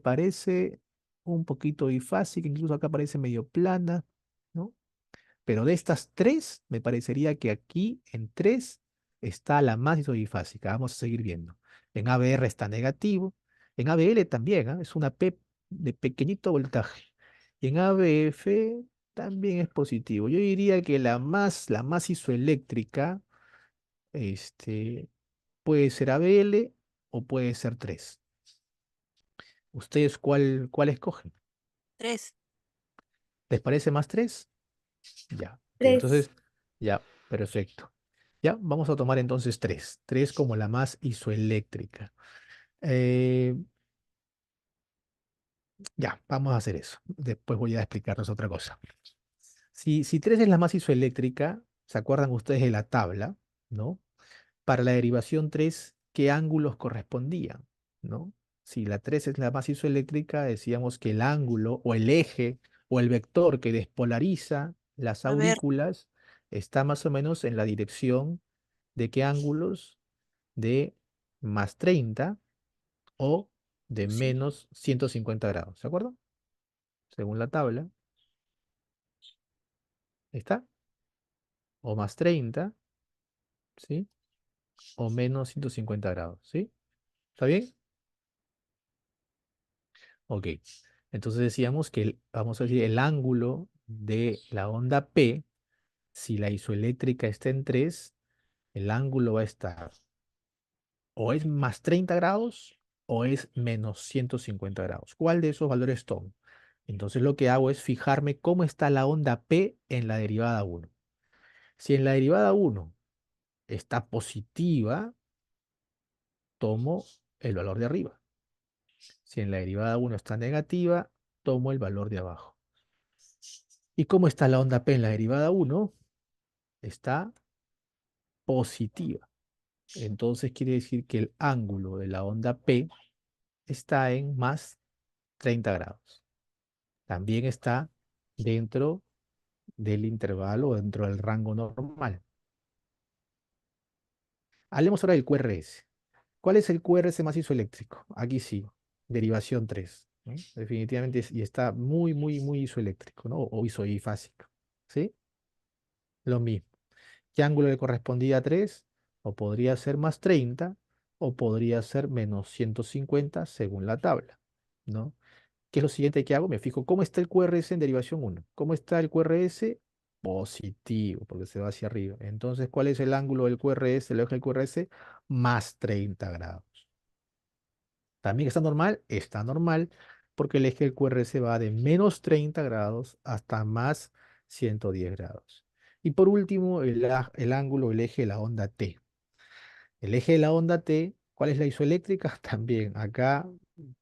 parece un poquito bifásica, incluso acá parece medio plana, ¿no? Pero de estas tres, me parecería que aquí en tres está la más isodifásica. Vamos a seguir viendo. En ABR está negativo. En ABL también, ¿ah? Es una P de pequeñito voltaje. Y en ABF también es positivo. Yo diría que la más isoeléctrica, este, puede ser ABL o puede ser 3. ¿Ustedes cuál escogen? 3. ¿Les parece más 3? Ya, ok, 3. entonces, ya, perfecto. Ya, vamos a tomar entonces 3. 3 como la más isoeléctrica. Eh, ya, vamos a hacer eso. Después voy a explicarles otra cosa. Si 3 es la más isoeléctrica, ¿se acuerdan ustedes de la tabla, no? Para la derivación 3, ¿qué ángulos correspondían? ¿No? Si la 3 es la más isoeléctrica, decíamos que el ángulo o el eje o el vector que despolariza las A ver, aurículas está más o menos en la dirección de qué ángulos, de más 30 o de sí. menos 150 grados. ¿Se acuerdan? Según la tabla, ¿está? O más 30, ¿sí? O menos 150 grados, ¿sí? ¿Está bien? Ok. Entonces decíamos que, vamos a decir, el ángulo de la onda P, si la isoeléctrica está en 3, el ángulo va a estar o es más 30 grados o es menos 150 grados. ¿Cuál de esos valores tomo? Entonces lo que hago es fijarme cómo está la onda P en la derivada 1. Si en la derivada 1 está positiva, tomo el valor de arriba. Si en la derivada 1 está negativa, tomo el valor de abajo. ¿Y cómo está la onda P en la derivada 1? Está positiva. Entonces quiere decir que el ángulo de la onda P está en más 30 grados. También está dentro del intervalo, dentro del rango normal. Hablemos ahora del QRS. ¿Cuál es el QRS más isoeléctrico? Aquí sí, derivación 3, ¿no? Definitivamente, y está muy, muy, muy isoeléctrico, ¿no? O isoifásico. ¿Sí? Lo mismo. ¿Qué ángulo le correspondía a 3? O podría ser más 30 o podría ser menos 150 según la tabla, ¿no? ¿Qué es lo siguiente que hago? Me fijo cómo está el QRS en derivación 1. ¿Cómo está el QRS? Positivo, porque se va hacia arriba. Entonces, ¿cuál es el ángulo del QRS, el eje del QRS? Más 30 grados. También está normal, porque el eje del QRS va de menos 30 grados hasta más 110 grados. Y por último, el ángulo, el eje de la onda T. El eje de la onda T, ¿cuál es la isoeléctrica? También acá,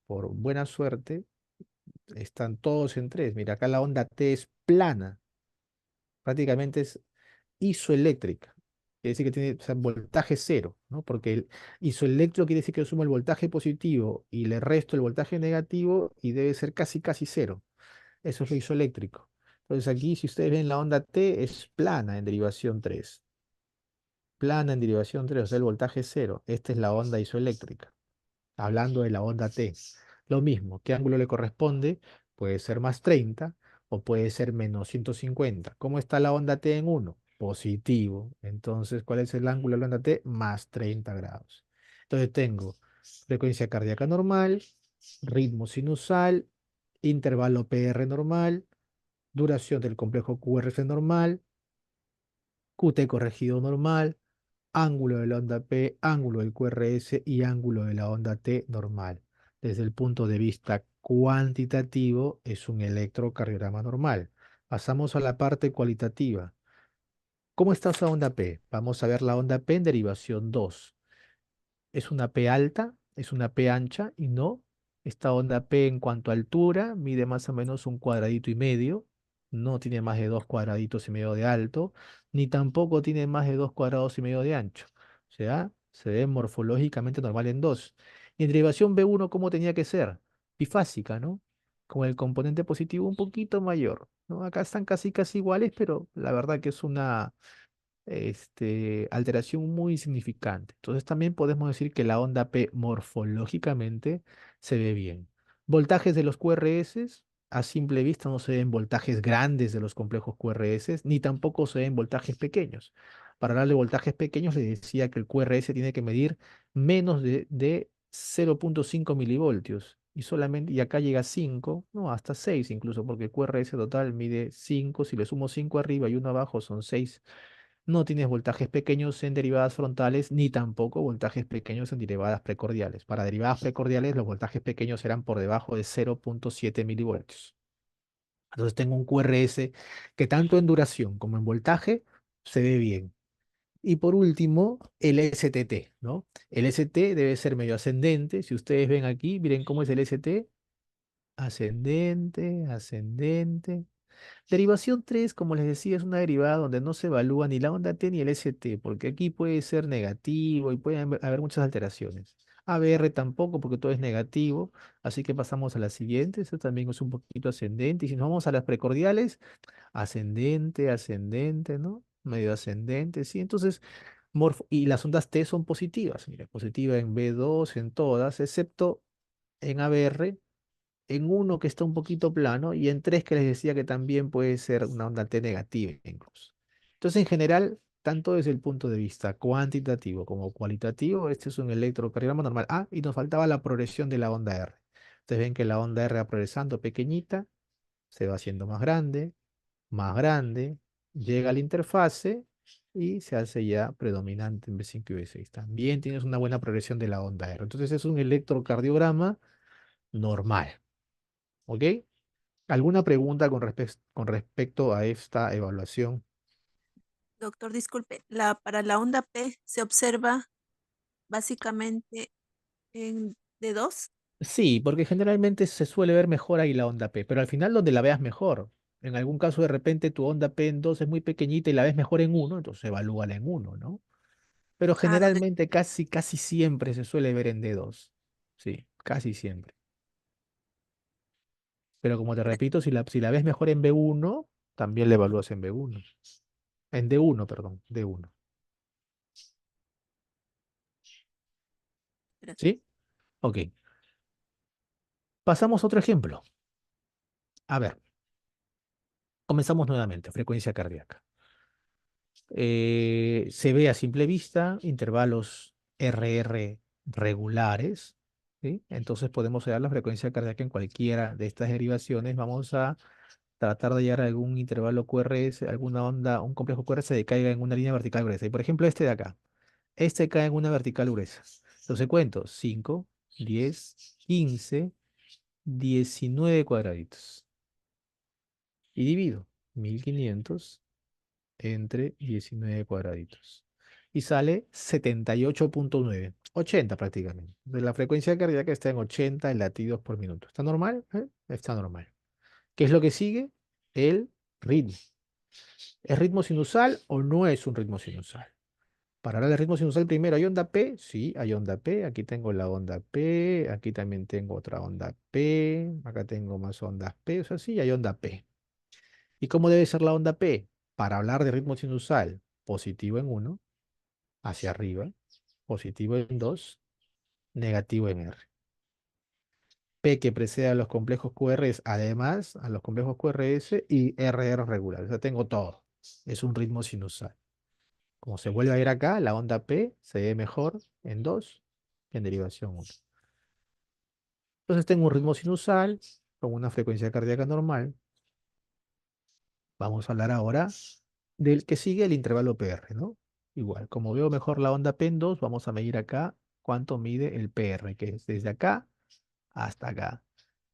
por buena suerte, están todos en 3. Mira, acá la onda T es plana, prácticamente es isoeléctrica. Quiere decir que tiene, o sea, voltaje cero, ¿no? Porque el isoeléctrico quiere decir que yo sumo el voltaje positivo y le resto el voltaje negativo y debe ser casi, casi cero. Eso es lo isoeléctrico. Entonces aquí, si ustedes ven la onda T, es plana en derivación 3. Plana en derivación 3, o sea, el voltaje es cero. Esta es la onda isoeléctrica, hablando de la onda T. Lo mismo, ¿qué ángulo le corresponde? Puede ser más 30 o puede ser menos 150. ¿Cómo está la onda T en 1? Positivo. Entonces, ¿cuál es el ángulo de la onda T? Más 30 grados. Entonces tengo frecuencia cardíaca normal, ritmo sinusal, intervalo PR normal, duración del complejo QRF normal, QT corregido normal, ángulo de la onda P, ángulo del QRS y ángulo de la onda T normal. Desde el punto de vista cuantitativo, es un electrocardiograma normal. Pasamos a la parte cualitativa. ¿Cómo está esa onda P? Vamos a ver la onda P en derivación 2. Es una P alta, es una P ancha y no. Esta onda P en cuanto a altura mide más o menos un cuadradito y medio. No tiene más de 2,5 cuadrados de alto, ni tampoco tiene más de 2,5 cuadrados de ancho. O sea, se ve morfológicamente normal en 2. Y en derivación B1, ¿cómo tenía que ser? Bifásica, ¿no? Con el componente positivo un poquito mayor, ¿no? Acá están casi casi iguales, pero la verdad que es una alteración muy significante. Entonces también podemos decir que la onda P morfológicamente se ve bien. Voltajes de los QRS, a simple vista no se ven voltajes grandes de los complejos QRS, ni tampoco se ven voltajes pequeños. Para hablar de voltajes pequeños, les decía que el QRS tiene que medir menos de 0,5 milivoltios. Y acá llega a 5, no, hasta 6 incluso, porque el QRS total mide 5. Si le sumo 5 arriba y uno abajo son 6. No tienes voltajes pequeños en derivadas frontales ni tampoco voltajes pequeños en derivadas precordiales. Para derivadas precordiales, los voltajes pequeños eran por debajo de 0,7 milivoltios. Entonces tengo un QRS que tanto en duración como en voltaje se ve bien. Y por último, el STT, ¿no? El ST debe ser medio ascendente. Si ustedes ven aquí, miren cómo es el ST. Ascendente, ascendente. Derivación 3, como les decía, es una derivada donde no se evalúa ni la onda T ni el ST, porque aquí puede ser negativo y pueden haber muchas alteraciones. ABR tampoco, porque todo es negativo, así que pasamos a la siguiente. Esto también es un poquito ascendente. Y si nos vamos a las precordiales, ascendente, ascendente, ¿no? Medio ascendente, sí. Entonces, y las ondas T son positivas. Mira, positiva en B2, en todas, excepto en ABR, en uno que está un poquito plano y en tres que les decía que también puede ser una onda T negativa incluso. Entonces, en general, tanto desde el punto de vista cuantitativo como cualitativo, este es un electrocardiograma normal. Ah, y nos faltaba la progresión de la onda R. Ustedes ven que la onda R va progresando pequeñita, se va haciendo más grande, llega a la interfase y se hace ya predominante en B5 y B6. También tienes una buena progresión de la onda R. Entonces es un electrocardiograma normal. ¿Ok? ¿Alguna pregunta con respecto a esta evaluación? Doctor, disculpe, para la onda P se observa básicamente en D2. Sí, porque generalmente se suele ver mejor ahí la onda P, pero al final donde la veas mejor. En algún caso de repente tu onda P en 2 es muy pequeñita y la ves mejor en uno, entonces evalúala en uno, ¿no? Pero Ah, donde, generalmente casi siempre se suele ver en D2. Sí, casi siempre. Pero como te repito, si la ves mejor en B1, también la evalúas en B1. En D1, perdón, D1. ¿Sí? Ok. Pasamos a otro ejemplo. A ver, comenzamos nuevamente. Frecuencia cardíaca. Se ve a simple vista intervalos RR regulares, ¿sí? Entonces podemos hallar la frecuencia cardíaca en cualquiera de estas derivaciones. Vamos a tratar de hallar algún intervalo QRS, alguna onda, un complejo QRS que caiga en una línea vertical gruesa. Y por ejemplo, este de acá. Este cae en una vertical gruesa. Entonces cuento 5, 10, 15, 19 cuadraditos. Y divido 1500 entre 19 cuadraditos. Y sale 78,9, 80 prácticamente. De la frecuencia cardíaca está en 80 latidos por minuto. ¿Está normal? Está normal. ¿Qué es lo que sigue? El ritmo. ¿Es ritmo sinusal o no es un ritmo sinusal? Para hablar de ritmo sinusal, primero, ¿hay onda P? Sí, hay onda P. Aquí tengo la onda P. Aquí también tengo otra onda P. Acá tengo más ondas P. O sea, sí, hay onda P. ¿Y cómo debe ser la onda P? Para hablar de ritmo sinusal, positivo en uno hacia arriba, positivo en 2 negativo en R. P que precede a los complejos QRS, además a los complejos QRS y RR regular. O sea, tengo todo. Es un ritmo sinusal. Como se vuelve a ver acá, la onda P se ve mejor en 2 que en derivación 1. Entonces tengo un ritmo sinusal con una frecuencia cardíaca normal. Vamos a hablar ahora del que sigue el intervalo PR, ¿no? Igual, como veo mejor la onda P en 2, vamos a medir acá cuánto mide el PR, que es desde acá hasta acá.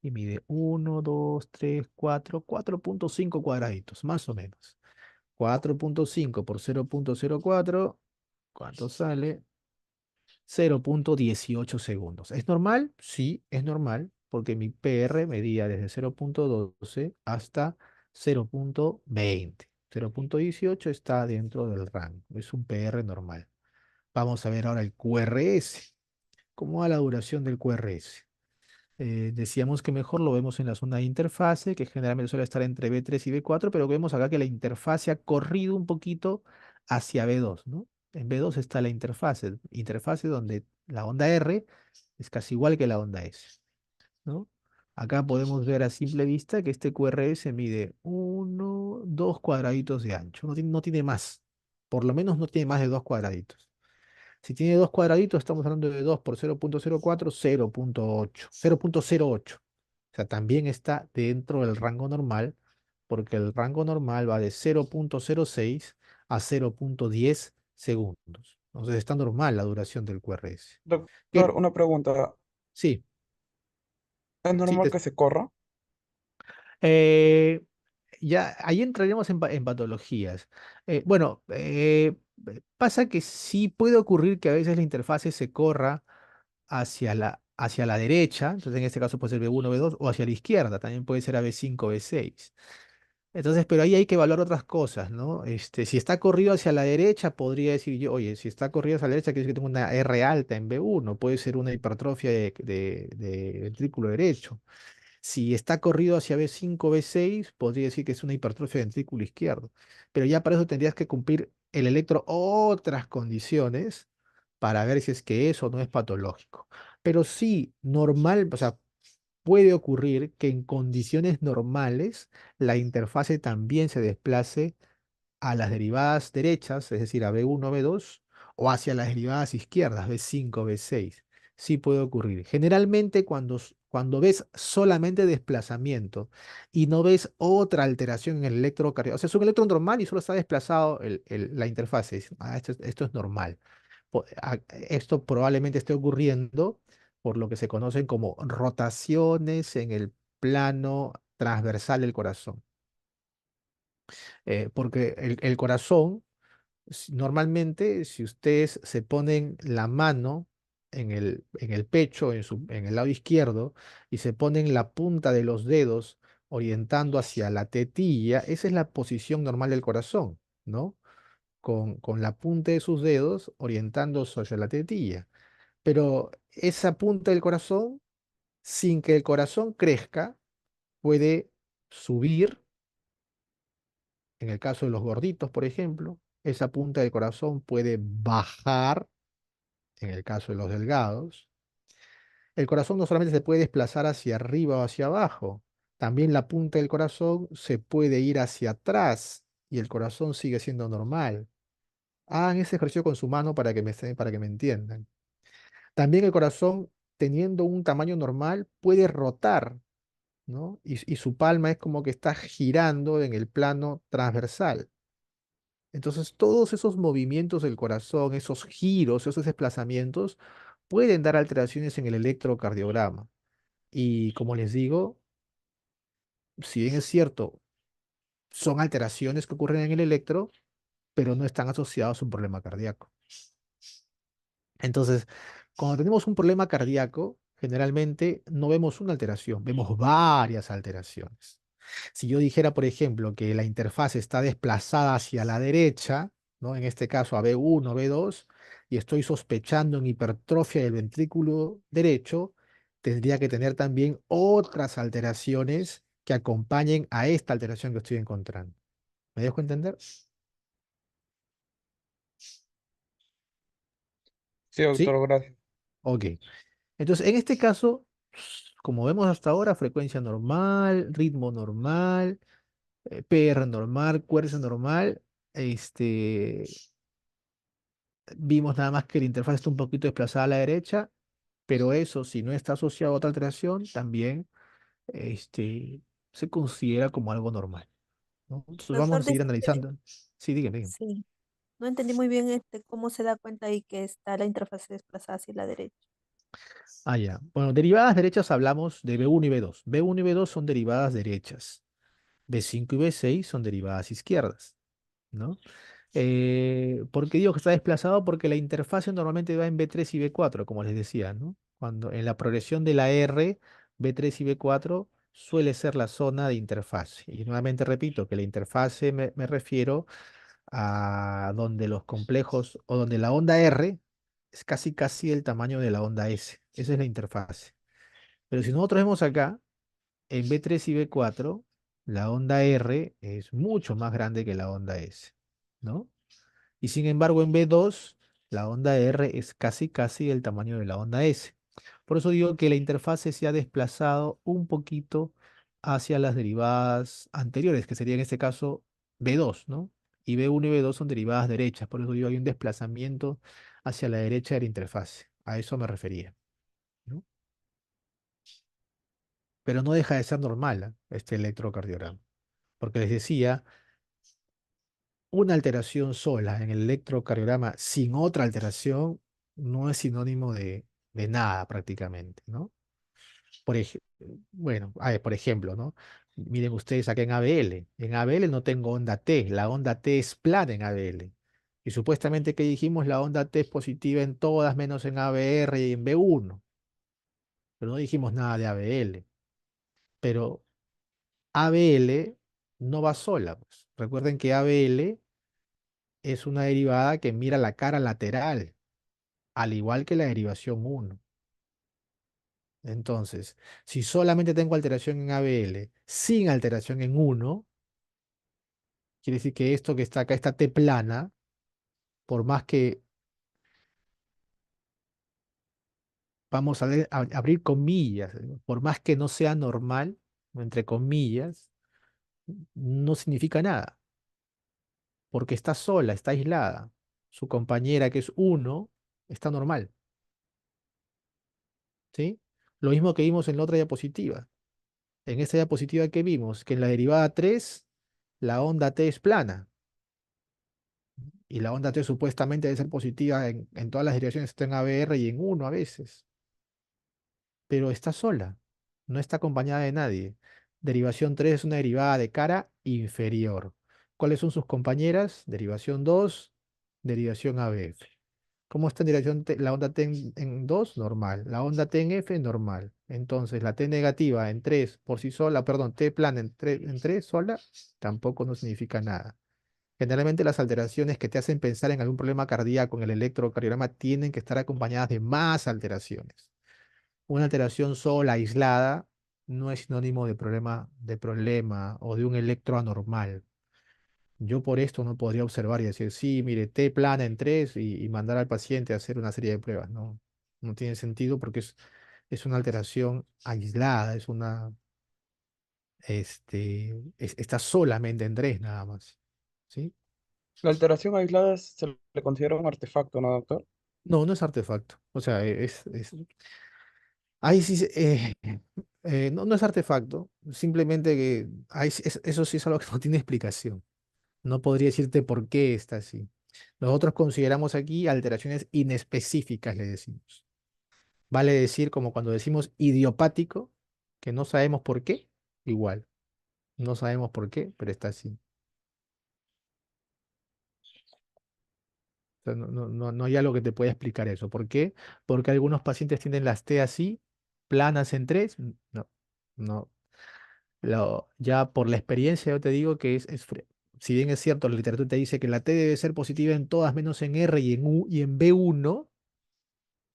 Y mide 1, 2, 3, 4, 4,5 cuadraditos, más o menos. 4,5 por 0,04, ¿cuánto sale? 0,18 segundos. ¿Es normal? Sí, es normal, porque mi PR medía desde 0,12 hasta 0,20. 0,18 está dentro del rango, es un PR normal. Vamos a ver ahora el QRS. ¿Cómo va la duración del QRS? Decíamos que mejor lo vemos en la zona de interfase, que generalmente suele estar entre B3 y B4, pero vemos acá que la interfase ha corrido un poquito hacia B2, ¿no? En B2 está la interfase donde la onda R es casi igual que la onda S, ¿no? Acá podemos ver a simple vista que este QRS mide 1, 2 cuadraditos de ancho, no tiene más, por lo menos no tiene más de 2 cuadraditos. Si tiene 2 cuadraditos, estamos hablando de 2 por 0,04, 0,8, 0,08. O sea, también está dentro del rango normal, porque el rango normal va de 0,06 a 0,10 segundos. Entonces está normal la duración del QRS. Doctor, ¿Qué? una pregunta. Sí, ¿Es sí, normal que se corra? eh, ya, ahí entraremos en patologías. Bueno, pasa que sí puede ocurrir que a veces la interfase se corra hacia la derecha, entonces en este caso puede ser B1, B2, o hacia la izquierda, también puede ser a B5, B6. Entonces, pero ahí hay que evaluar otras cosas, ¿no? Si está corrido hacia la derecha, podría decir yo, oye, si está corrido hacia la derecha, quiere decir que tengo una R alta en B1, puede ser una hipertrofia de ventrículo derecho. Si está corrido hacia B5, B6, podría decir que es una hipertrofia de ventrículo izquierdo. Pero ya para eso tendrías que cumplir el electro otras condiciones para ver si es que eso no es patológico. Pero sí, normal, o sea, puede ocurrir que en condiciones normales la interfase también se desplace a las derivadas derechas, es decir, a B1, B2, o hacia las derivadas izquierdas, B5, B6. Sí puede ocurrir. Generalmente cuando ves solamente desplazamiento y no ves otra alteración en el electrocardiograma, o sea, es un electro normal y solo está desplazado la interfase. Dices, esto es normal. Esto probablemente esté ocurriendo por lo que se conocen como rotaciones en el plano transversal del corazón. Porque el corazón, normalmente, si ustedes se ponen la mano en el pecho, en el lado izquierdo, y se ponen la punta de los dedos orientando hacia la tetilla, esa es la posición normal del corazón, ¿no? Con la punta de sus dedos orientando hacia la tetilla. Pero esa punta del corazón, sin que el corazón crezca, puede subir. En el caso de los gorditos, por ejemplo, esa punta del corazón puede bajar, en el caso de los delgados. El corazón no solamente se puede desplazar hacia arriba o hacia abajo, también la punta del corazón se puede ir hacia atrás y el corazón sigue siendo normal. Hagan ese ejercicio con su mano para que me entiendan. También el corazón, teniendo un tamaño normal, puede rotar, ¿no? Y su palma es como que está girando en el plano transversal. Entonces, todos esos movimientos del corazón, esos giros, esos desplazamientos, pueden dar alteraciones en el electrocardiograma. Y como les digo, si bien es cierto, son alteraciones que ocurren en el electro, pero no están asociados a un problema cardíaco. Entonces, cuando tenemos un problema cardíaco, generalmente no vemos una alteración, vemos varias alteraciones. Si yo dijera, por ejemplo, que la interfaz está desplazada hacia la derecha, ¿no? En este caso a B1, B2, y estoy sospechando en hipertrofia del ventrículo derecho, tendría que tener también otras alteraciones que acompañen a esta alteración que estoy encontrando. ¿Me dejo entender? Sí, ¿Sí? doctor, gracias. Ok. Entonces, en este caso, como vemos hasta ahora, frecuencia normal, ritmo normal, PR normal, QRS normal, este, vimos nada más que la interfaz está un poquito desplazada a la derecha, pero eso, si no está asociado a otra alteración, también este, se considera como algo normal, ¿no? Entonces vamos Doctor, a seguir disculpe, analizando. Sí, dígame, dígame. sí, no entendí muy bien cómo se da cuenta ahí que está la interfaz desplazada hacia la derecha. Ah, ya. Bueno, derivadas derechas hablamos de B1 y B2. B1 y B2 son derivadas derechas. B5 y B6 son derivadas izquierdas, ¿no? ¿Por qué digo que está desplazado? Porque la interfase normalmente va en B3 y B4, como les decía, ¿no? Cuando en la progresión de la R, B3 y B4 suele ser la zona de interfase. Y nuevamente repito que la interfase me refiero a donde los complejos o donde la onda R es casi casi el tamaño de la onda S. Esa es la interfase. Pero si nosotros vemos acá, en B3 y B4, la onda R es mucho más grande que la onda S, ¿no? Y sin embargo, en B2, la onda R es casi casi el tamaño de la onda S. Por eso digo que la interfase se ha desplazado un poquito hacia las derivadas anteriores, que sería en este caso B2, ¿no? Y B1 y B2 son derivadas derechas, por eso digo hay un desplazamiento hacia la derecha de la interfase. A eso me refería, ¿no? Pero no deja de ser normal, ¿ah? Este electrocardiograma. Porque les decía, una alteración sola en el electrocardiograma sin otra alteración no es sinónimo de nada prácticamente, ¿no? Por ej- bueno, a ver, por ejemplo, ¿no? Miren ustedes acá en ABL. En ABL no tengo onda T, la onda T es plana en ABL. Y supuestamente que dijimos la onda T es positiva en todas menos en ABR y en B1, pero no dijimos nada de ABL. Pero ABL no va sola, pues. Recuerden que ABL es una derivada que mira la cara lateral, al igual que la derivación uno. Entonces, si solamente tengo alteración en ABL sin alteración en uno, quiere decir que esto que está acá, esta T plana, por más que vamos a abrir comillas, ¿no? Por más que no sea normal, entre comillas, no significa nada, porque está sola, está aislada. Su compañera, que es uno, está normal, ¿sí? Lo mismo que vimos en la otra diapositiva. En esta diapositiva que vimos, que en la derivada 3 la onda T es plana. Y la onda T supuestamente debe ser positiva en todas las direcciones, está en ABR y en uno a veces. Pero está sola, no está acompañada de nadie. Derivación 3 es una derivada de cara inferior. ¿Cuáles son sus compañeras? Derivación 2, derivación ABF. ¿Cómo está en dirección la onda T en 2? Normal. La onda T en F, normal. Entonces, la T negativa en 3 por sí sola, perdón, T plana en 3 sola, tampoco no significa nada. Generalmente las alteraciones que te hacen pensar en algún problema cardíaco en el electrocardiograma tienen que estar acompañadas de más alteraciones. Una alteración sola, aislada, no es sinónimo de problema o de un electro anormal. Yo por esto no podría observar y decir, sí, mire, T plana en 3 y mandar al paciente a hacer una serie de pruebas. No, no tiene sentido porque es una alteración aislada, está solamente en 3 nada más. ¿Sí? La alteración aislada se le considera un artefacto, ¿no, doctor? No, no es artefacto. O sea, ahí sí, no, no es artefacto. Simplemente que eso sí es algo que no tiene explicación. No podría decirte por qué está así. Nosotros consideramos aquí alteraciones inespecíficas, le decimos. Vale decir como cuando decimos idiopático, que no sabemos por qué, igual. No sabemos por qué, pero está así. O sea, no hay algo que te pueda explicar eso. ¿Por qué? Porque algunos pacientes tienen las T así, planas en 3. No, no. Ya por la experiencia yo te digo que si bien es cierto, la literatura te dice que la T debe ser positiva en todas menos en R y en U y en B1,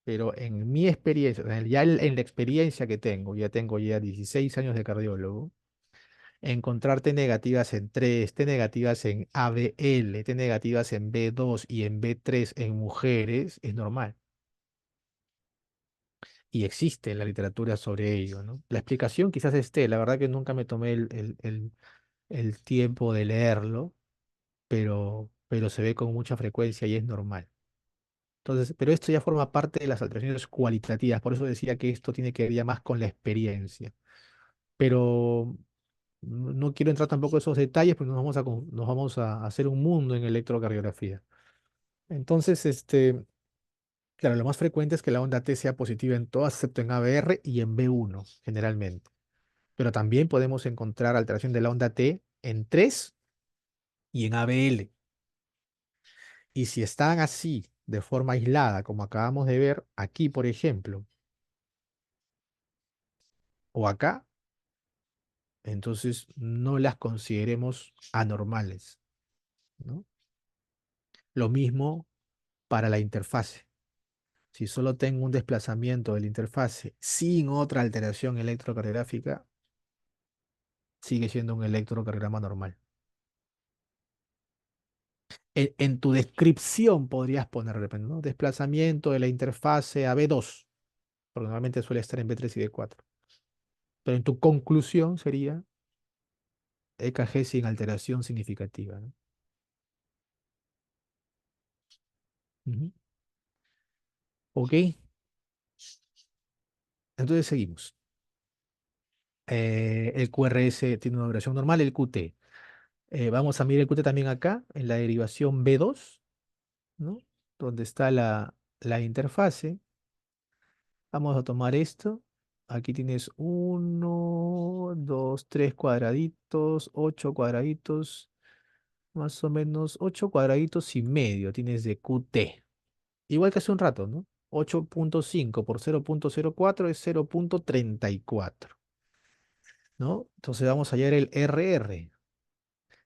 pero en mi experiencia, en la experiencia que tengo, ya tengo ya 16 años de cardiólogo, encontrar T negativas en 3, T negativas en ABL, T negativas en B2 y en B3 en mujeres es normal. Y existe en la literatura sobre ello, ¿no? La explicación quizás esté, la verdad que nunca me tomé el tiempo de leerlo, pero se ve con mucha frecuencia y es normal. Entonces, pero esto ya forma parte de las alteraciones cualitativas, por eso decía que esto tiene que ver ya más con la experiencia. Pero no quiero entrar tampoco en esos detalles porque nos vamos a hacer un mundo en electrocardiografía. Entonces, claro, lo más frecuente es que la onda T sea positiva en todas, excepto en ABR y en B1, generalmente. Pero también podemos encontrar alteración de la onda T en 3 y en ABL. Y si están así, de forma aislada, como acabamos de ver aquí, por ejemplo, o acá, entonces no las consideremos anormales, ¿no? Lo mismo para la interfase. Si solo tengo un desplazamiento de la interfase sin otra alteración electrocardiográfica, sigue siendo un electrocardiograma normal. En tu descripción podrías poner, de repente, ¿no? Desplazamiento de la interfase a B2, porque normalmente suele estar en B3 y B4. Pero en tu conclusión sería EKG sin alteración significativa, ¿no? Ujú. Ok, entonces seguimos. El QRS tiene una duración normal, el QT. Vamos a mirar el QT también acá, en la derivación B2, ¿no? Donde está la interfase. Vamos a tomar esto. Aquí tienes uno, 2, 3 cuadraditos, 8 cuadraditos, más o menos 8 cuadraditos y medio tienes de QT. Igual que hace un rato, ¿no? 8.5 por 0.04 es 0.34, ¿no? Entonces vamos a hallar el RR.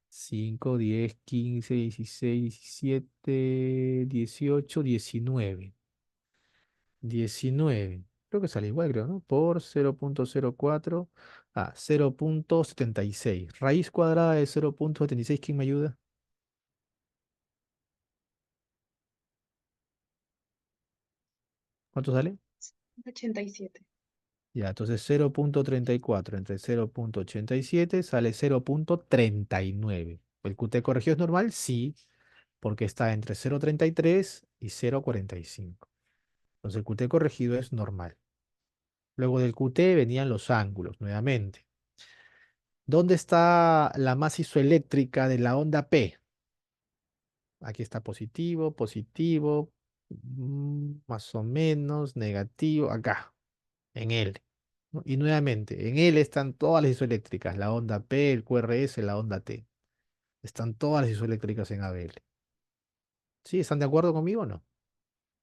5, 10, 15, 16, 17, 18, 19. 19. Creo que sale igual, creo, ¿no? Por 0.04 a 0.76. Raíz cuadrada de 0.76, ¿quién me ayuda? ¿Cuánto sale? 87. Ya, entonces 0.34 entre 0.87 sale 0.39. ¿El QT corregido es normal? Sí, porque está entre 0.33 y 0.45. Entonces el QT corregido es normal. Luego del QT venían los ángulos, nuevamente. ¿Dónde está la masa isoeléctrica de la onda P? Aquí está positivo, positivo, más o menos, negativo, acá, en L, ¿no? Y nuevamente, en L están todas las isoeléctricas, la onda P, el QRS, la onda T. Están todas las isoeléctricas en ABL. ¿Sí? ¿Están de acuerdo conmigo o no?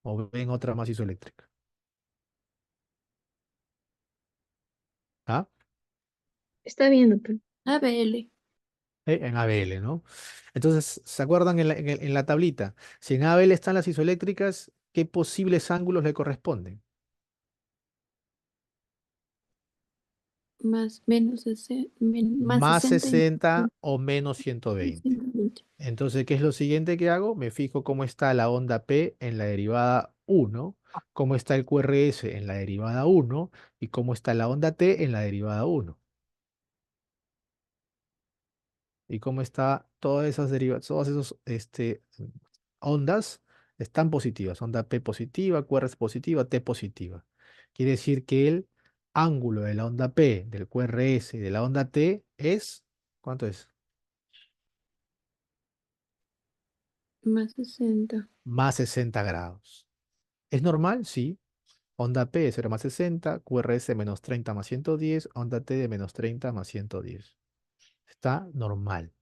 ¿O ven otra más isoeléctrica? ¿Ah? Está bien, doctor. ABL. En ABL, ¿no? Entonces, ¿se acuerdan en la tablita? Si en ABL están las isoeléctricas, ¿qué posibles ángulos le corresponden? Más, menos, más Más 60 y 60 o menos 120. 120. Entonces, ¿qué es lo siguiente que hago? Me fijo cómo está la onda P en la derivada 1, cómo está el QRS en la derivada 1 y cómo está la onda T en la derivada 1. Y cómo está todas esas derivadas, todas esas ondas están positivas. Onda P positiva, QRS positiva, T positiva. Quiere decir que el ángulo de la onda P, del QRS y de la onda T es, ¿cuánto es? Más 60. Más 60 grados. ¿Es normal? Sí. Onda P de 0 más 60, QRS menos 30 más 110, onda T de menos 30 más 110. Está normal.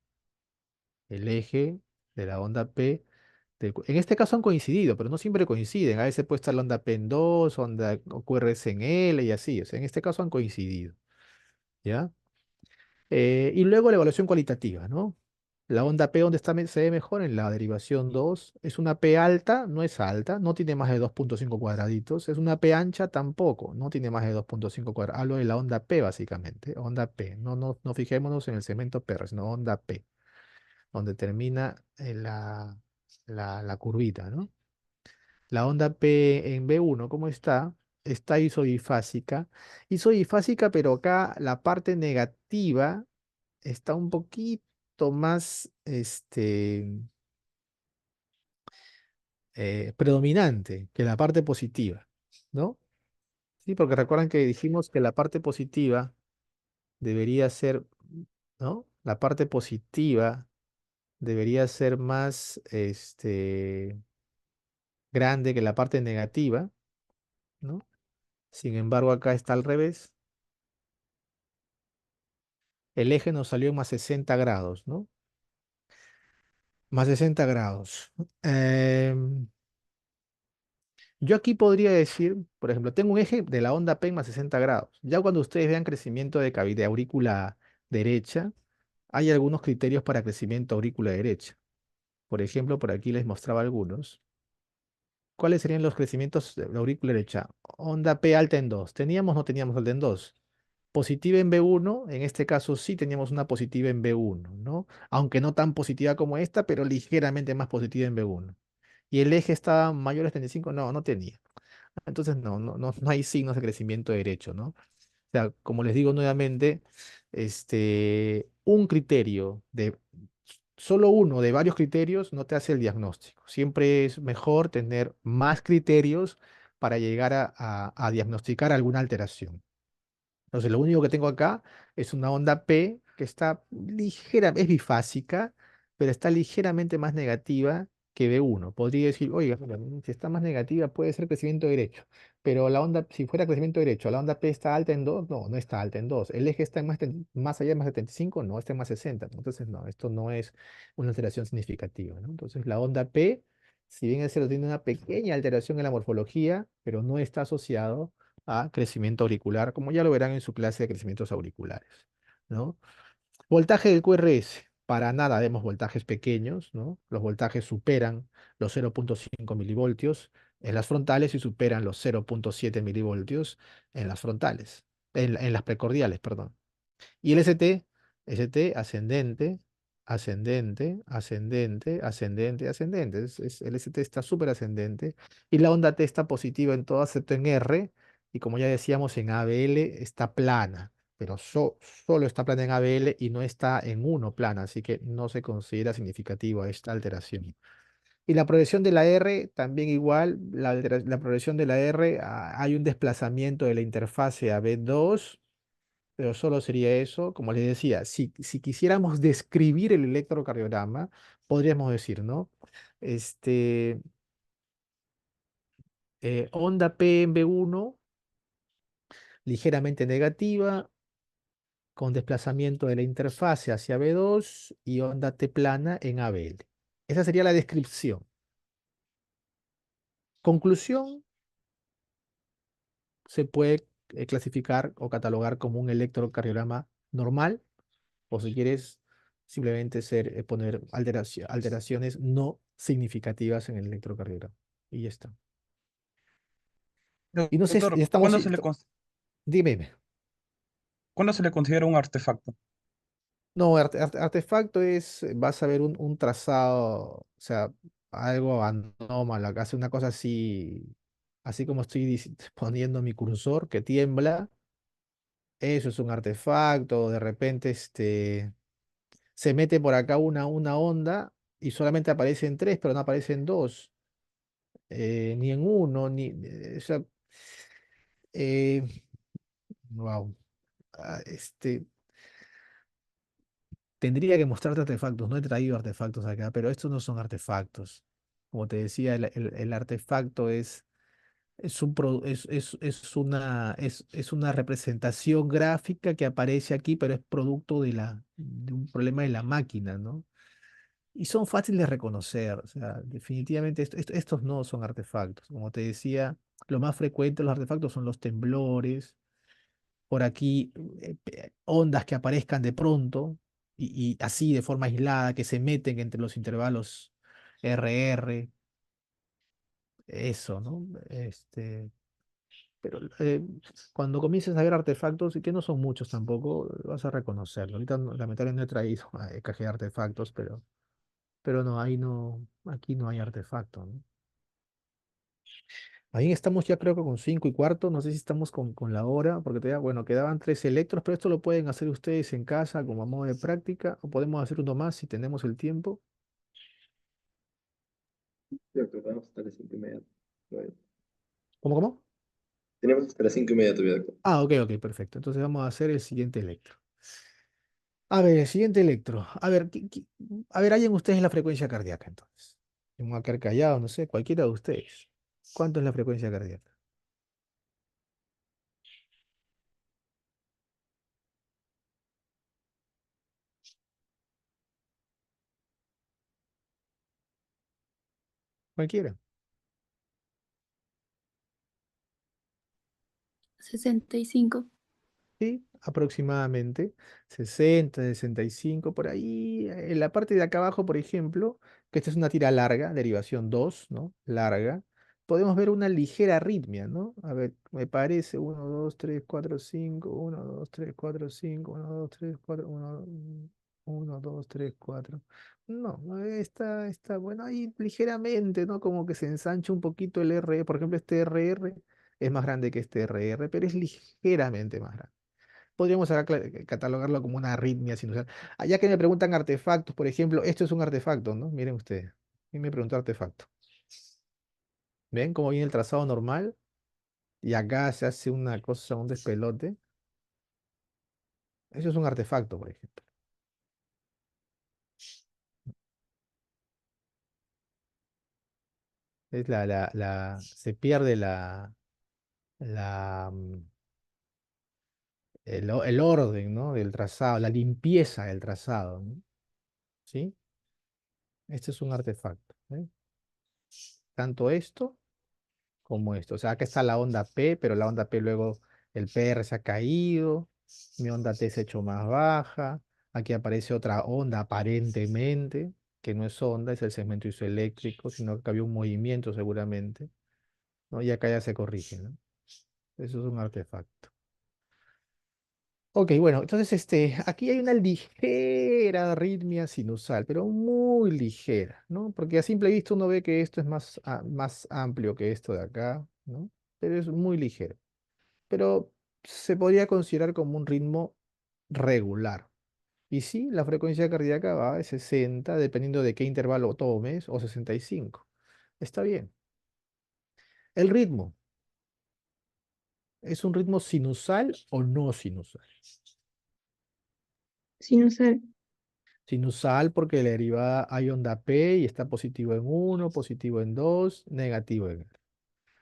El eje de la onda P, en este caso han coincidido, pero no siempre coinciden. A veces puede estar la onda P en 2, onda o QRS en L y así. O sea, en este caso han coincidido. ¿Ya? Y luego la evaluación cualitativa, ¿no? La onda P, ¿dónde está, se ve mejor? En la derivación 2. Es una P alta, no es alta, no tiene más de 2.5 cuadraditos. Es una P ancha, tampoco, no tiene más de 2.5 cuadraditos. Hablo de la onda P, básicamente. Onda P. No fijémonos en el segmento P, sino onda P, donde termina la curvita, ¿no? La onda P en B1, ¿cómo está? Está isodifásica. Isodifásica, pero acá la parte negativa está un poquito más predominante que la parte positiva, ¿no? Sí, porque recuerdan que dijimos que la parte positiva debería ser, ¿no? La parte positiva debería ser más grande que la parte negativa, ¿no? Sin embargo, acá está al revés. El eje nos salió en más 60 grados, ¿no? Más 60 grados. Em, Yo aquí podría decir, por ejemplo, tengo un eje de la onda P más 60 grados. Ya cuando ustedes vean crecimiento de cavidad aurícula derecha, hay algunos criterios para crecimiento aurícula derecha. Por ejemplo, por aquí les mostraba algunos. ¿Cuáles serían los crecimientos de la aurícula derecha? Onda P alta en 2. ¿Teníamos o no teníamos alta en 2? Positiva en B1, en este caso sí teníamos una positiva en B1, ¿no? Aunque no tan positiva como esta, pero ligeramente más positiva en B1. ¿Y el eje estaba mayor a 35? No, no tenía. Entonces no hay signos de crecimiento derecho, ¿no? O sea, como les digo nuevamente, un criterio solo uno de varios criterios no te hace el diagnóstico. Siempre es mejor tener más criterios para llegar a diagnosticar alguna alteración. Entonces, lo único que tengo acá es una onda P que está ligera, es bifásica, pero está ligeramente más negativa que B1. Podría decir, oiga, mira, si está más negativa puede ser crecimiento derecho, pero la onda, si fuera crecimiento derecho, la onda P está alta en 2, no, no está alta en 2. El eje está en más allá de más 75, no, está en más 60. ¿No? Entonces, no, esto no es una alteración significativa, ¿no? Entonces, la onda P, si bien es cierto, tiene una pequeña alteración en la morfología, pero no está asociado a crecimiento auricular, como ya lo verán en su clase de crecimientos auriculares, ¿no? Voltaje del QRS. Para nada vemos voltajes pequeños, ¿no? Los voltajes superan los 0.5 milivoltios en las frontales y superan los 0.7 milivoltios en las frontales, en las precordiales, perdón. Y el ST ascendente, ascendente, ascendente, ascendente, ascendente. El ST está súper ascendente. Y la onda T está positiva en todo, excepto en R. Y como ya decíamos, en ABL está plana. Pero solo está plana en ABL y no está en 1 plana. Así que no se considera significativa esta alteración. Y la progresión de la R también igual. La progresión de la R, hay un desplazamiento de la interfase a B2, pero solo sería eso. Como les decía, si quisiéramos describir el electrocardiograma, podríamos decir, ¿no? Este, onda P en B1, ligeramente negativa, con desplazamiento de la interfase hacia B2 y onda T plana en ABL. Esa sería la descripción. Conclusión, se puede clasificar o catalogar como un electrocardiograma normal, o si quieres simplemente poner alteraciones no significativas en el electrocardiograma. Y ya está. Y no sé, Doctor, estamos... Dime, dime. ¿cuándo se le considera un artefacto? No, artefacto es, vas a ver un trazado, o sea, algo anómalo, acá hace una cosa así, así como estoy poniendo mi cursor que tiembla, eso es un artefacto. De repente se mete por acá una onda y solamente aparece en 3, pero no aparece en 2, ni en uno, o sea, eh, wow. Tendría que mostrarte artefactos, no he traído artefactos acá, pero estos no son artefactos. Como te decía, el artefacto es una representación gráfica que aparece aquí, pero es producto de un problema de la máquina, ¿no? Y son fáciles de reconocer, o sea, definitivamente estos no son artefactos. Como te decía, lo más frecuente de los artefactos son los temblores, por aquí ondas que aparezcan de pronto y así de forma aislada, que se meten entre los intervalos RR, eso, ¿no? Pero cuando comiences a ver artefactos, y que no son muchos tampoco, vas a reconocerlo. Ahorita lamentablemente no he traído caja de artefactos, pero no, ahí no, aquí no hay artefacto, ¿no? Ahí estamos ya creo que con 5:15, no sé si estamos con la hora, porque bueno, quedaban 3 electros, pero esto lo pueden hacer ustedes en casa como a modo de práctica, o podemos hacer uno más si tenemos el tiempo. Doctor, tenemos hasta las 5:30. Bueno, ¿Cómo, cómo? tenemos hasta las 5:30 todavía, doctor. Ah, ok, ok, perfecto. Entonces vamos a hacer el siguiente electro. A ver, el siguiente electro. A ver, a ver, hallen ustedes la frecuencia cardíaca entonces. Me voy a quedar callado, no sé, cualquiera de ustedes. ¿Cuánto es la frecuencia cardíaca? Cualquiera. 65. Sí, aproximadamente 60, 65, por ahí. En la parte de acá abajo, por ejemplo, que esta es una tira larga, derivación 2, ¿no? Larga, podemos ver una ligera arritmia, ¿no? A ver, me parece 1, 2, 3, 4, 5, 1, 2, 3, 4, 5, 1, 2, 3, 4, 1, 2, 3, 4. No, está, bueno, ahí ligeramente, ¿no? Como que se ensancha un poquito el RR. Por ejemplo, este RR es más grande que este RR, pero es ligeramente más grande. Podríamos acá catalogarlo como una arritmia sinusal. Ya que me preguntan artefactos, por ejemplo, esto es un artefacto, ¿no? Miren ustedes. Y me preguntó artefacto. ¿Ven cómo viene el trazado normal? Y acá se hace una cosa, un despelote. Eso es un artefacto, por ejemplo. Es se pierde la, mm, el orden, ¿no? Del trazado, la limpieza del trazado, ¿no? ¿Sí? Este es un artefacto, ¿eh? Tanto esto como esto. O sea, acá está la onda P, pero la onda P luego el PR se ha caído, mi onda T se ha hecho más baja, aquí aparece otra onda aparentemente, que no es onda, es el segmento isoeléctrico, sino que había un movimiento seguramente, ¿no? Y acá ya se corrige, ¿no? Eso es un artefacto. Ok, bueno, entonces aquí hay una ligera arritmia sinusal, pero muy ligera, ¿no? Porque a simple vista uno ve que esto es más amplio que esto de acá, ¿no? Pero es muy ligero. Pero se podría considerar como un ritmo regular. Y sí, la frecuencia cardíaca va de 60, dependiendo de qué intervalo tomes, o 65. Está bien. El ritmo, ¿es un ritmo sinusal o no sinusal? Sinusal. Sinusal porque la derivada hay onda P y está positivo en uno, positivo en 2, negativo en R.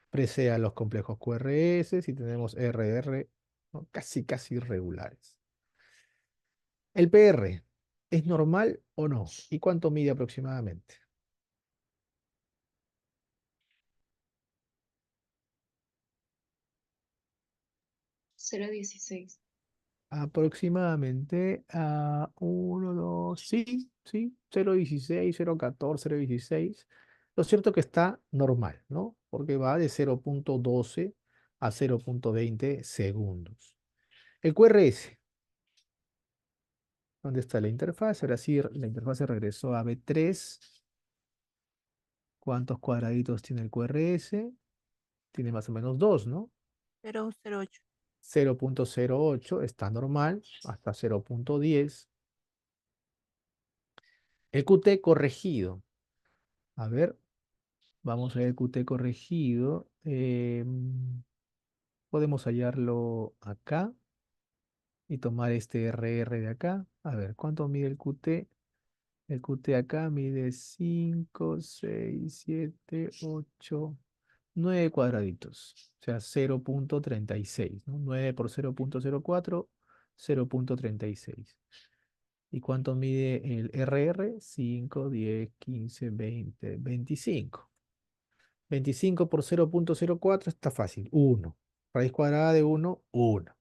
Precede a los complejos QRS y tenemos RR, ¿no? Casi irregulares. ¿El PR es normal o no? ¿Y cuánto mide aproximadamente? 0,16. Aproximadamente a 1, 2, sí, 0,16, 0,14, 0,16. Lo cierto que está normal, ¿no? Porque va de 0,12 a 0,20 segundos. El QRS, ¿dónde está la interfaz? Ahora sí, la interfaz se regresó a B3. ¿Cuántos cuadraditos tiene el QRS? Tiene más o menos 2, ¿no? 0,08. 0,08 está normal, hasta 0,10. El QT corregido. A ver, vamos a ver el QT corregido. Podemos hallarlo acá y tomar este RR de acá. A ver, ¿cuánto mide el QT? El QT acá mide 5, 6, 7, 8, 9 cuadraditos. O sea, 0,36, ¿no? 9 por 0,04, 0,36. ¿Y cuánto mide el RR? 5, 10, 15, 20, 25. 25 por 0,04 está fácil. 1. Raíz cuadrada de 1, 1.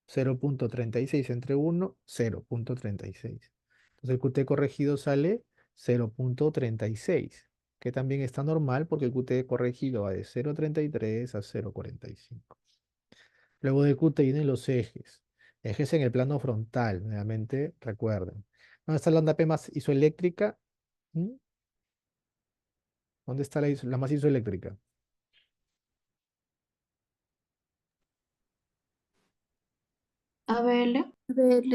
0,36 entre 1, 0,36. Entonces el QT corregido sale 0,36, que también está normal porque el QT corregido va de 0,33 a 0,45. Luego del QT vienen los ejes. Ejes en el plano frontal, nuevamente recuerden. ¿Dónde está la onda P más isoeléctrica? ¿Mm? ¿Dónde está la más isoeléctrica? ABL. ABL.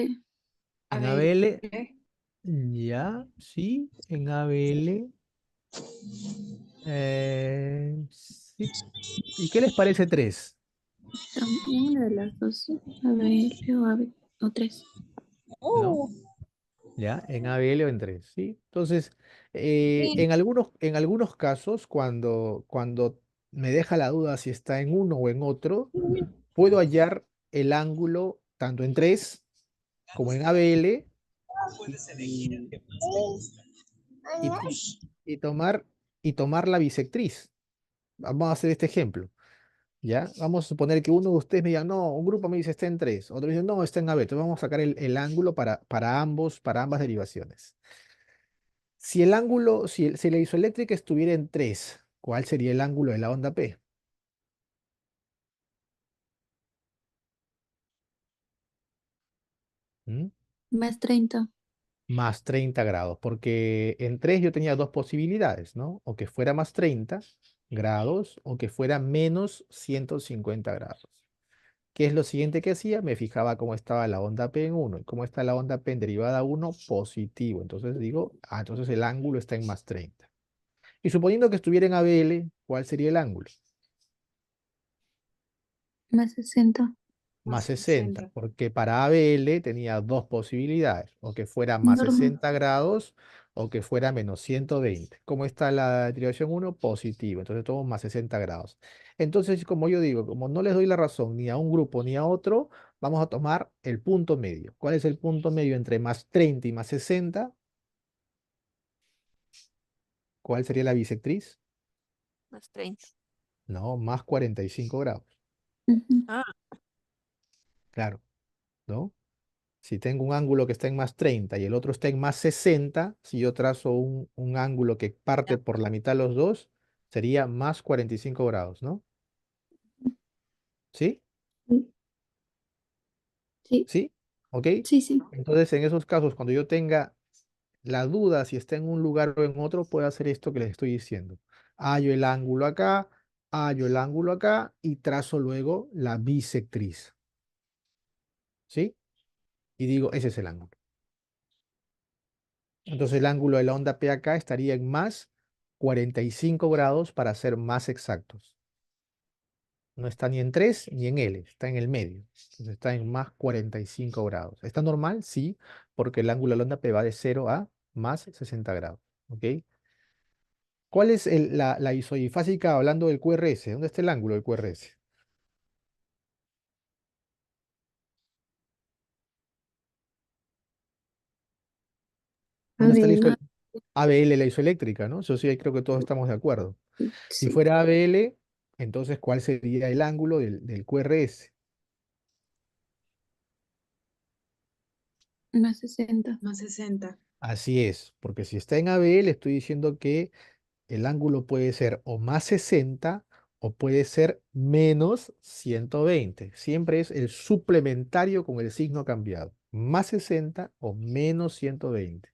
En ABL, ABL. ya, sí, en ABL. Sí. ¿Y qué les parece 3? También una de las dos. ABL o AB. O 3. ¿No? ¿Ya? En ABL o en 3, ¿sí? Entonces, en algunos casos, cuando me deja la duda si está en uno o en otro, puedo hallar el ángulo tanto en 3 como en ABL y, y- y- y tomar, y tomar la bisectriz. Vamos a hacer este ejemplo. ¿Ya? Vamos a suponer que uno de ustedes me diga, no, un grupo me dice está en 3, otro dice, no, está en AB. Entonces vamos a sacar el ángulo para ambas derivaciones. Si el ángulo, si la isoeléctrica estuviera en 3, ¿cuál sería el ángulo de la onda P? ¿Mm? Más 30. Más 30 grados, porque en 3 yo tenía dos posibilidades, ¿no? O que fuera más 30 grados o que fuera menos 150 grados. ¿Qué es lo siguiente que hacía? Me fijaba cómo estaba la onda P en 1 y cómo está la onda P en derivada 1 positivo. Entonces digo, entonces el ángulo está en más 30. Y suponiendo que estuviera en ABL, ¿cuál sería el ángulo? Más 60. Más 60, porque para ABL tenía dos posibilidades, o que fuera más Normal. 60 grados o que fuera menos 120. ¿Cómo está la derivación uno? Positivo. Entonces tomo más 60 grados. Entonces, como yo digo, como no les doy la razón ni a un grupo ni a otro, vamos a tomar el punto medio. ¿Cuál es el punto medio entre más 30 y más 60? ¿Cuál sería la bisectriz? Más 30. No, más 45 grados. Ujú. Ah, Claro, ¿no? Si tengo un ángulo que está en más 30 y el otro está en más 60, si yo trazo un ángulo que parte ya. por la mitad los dos, sería más 45 grados, ¿no? ¿Sí? Sí, ¿Sí? ¿Ok? sí, sí. Entonces, en esos casos, cuando yo tenga la duda si está en un lugar o en otro, puedo hacer esto que les estoy diciendo. Hallo el ángulo acá, hallo el ángulo acá y trazo luego la bisectriz. ¿Sí? Y digo, ese es el ángulo. Entonces el ángulo de la onda P acá estaría en más 45 grados para ser más exactos. No está ni en 3 ni en L, está en el medio. Entonces está en más 45 grados. ¿Está normal? Sí, porque el ángulo de la onda P va de 0 a más 60 grados. ¿Ok? ¿Cuál es la isodifásica hablando del QRS? ¿Dónde está el ángulo del QRS? A ¿Dónde está la ver, ABL, la isoeléctrica, ¿no? Eso sí, ahí creo que todos estamos de acuerdo. Si sí, fuera ABL, entonces, ¿cuál sería el ángulo del QRS? más 60. Más 60. Así es, porque si está en ABL, estoy diciendo que el ángulo puede ser o más 60 o puede ser menos 120. Siempre es el suplementario con el signo cambiado. Más 60 o menos 120.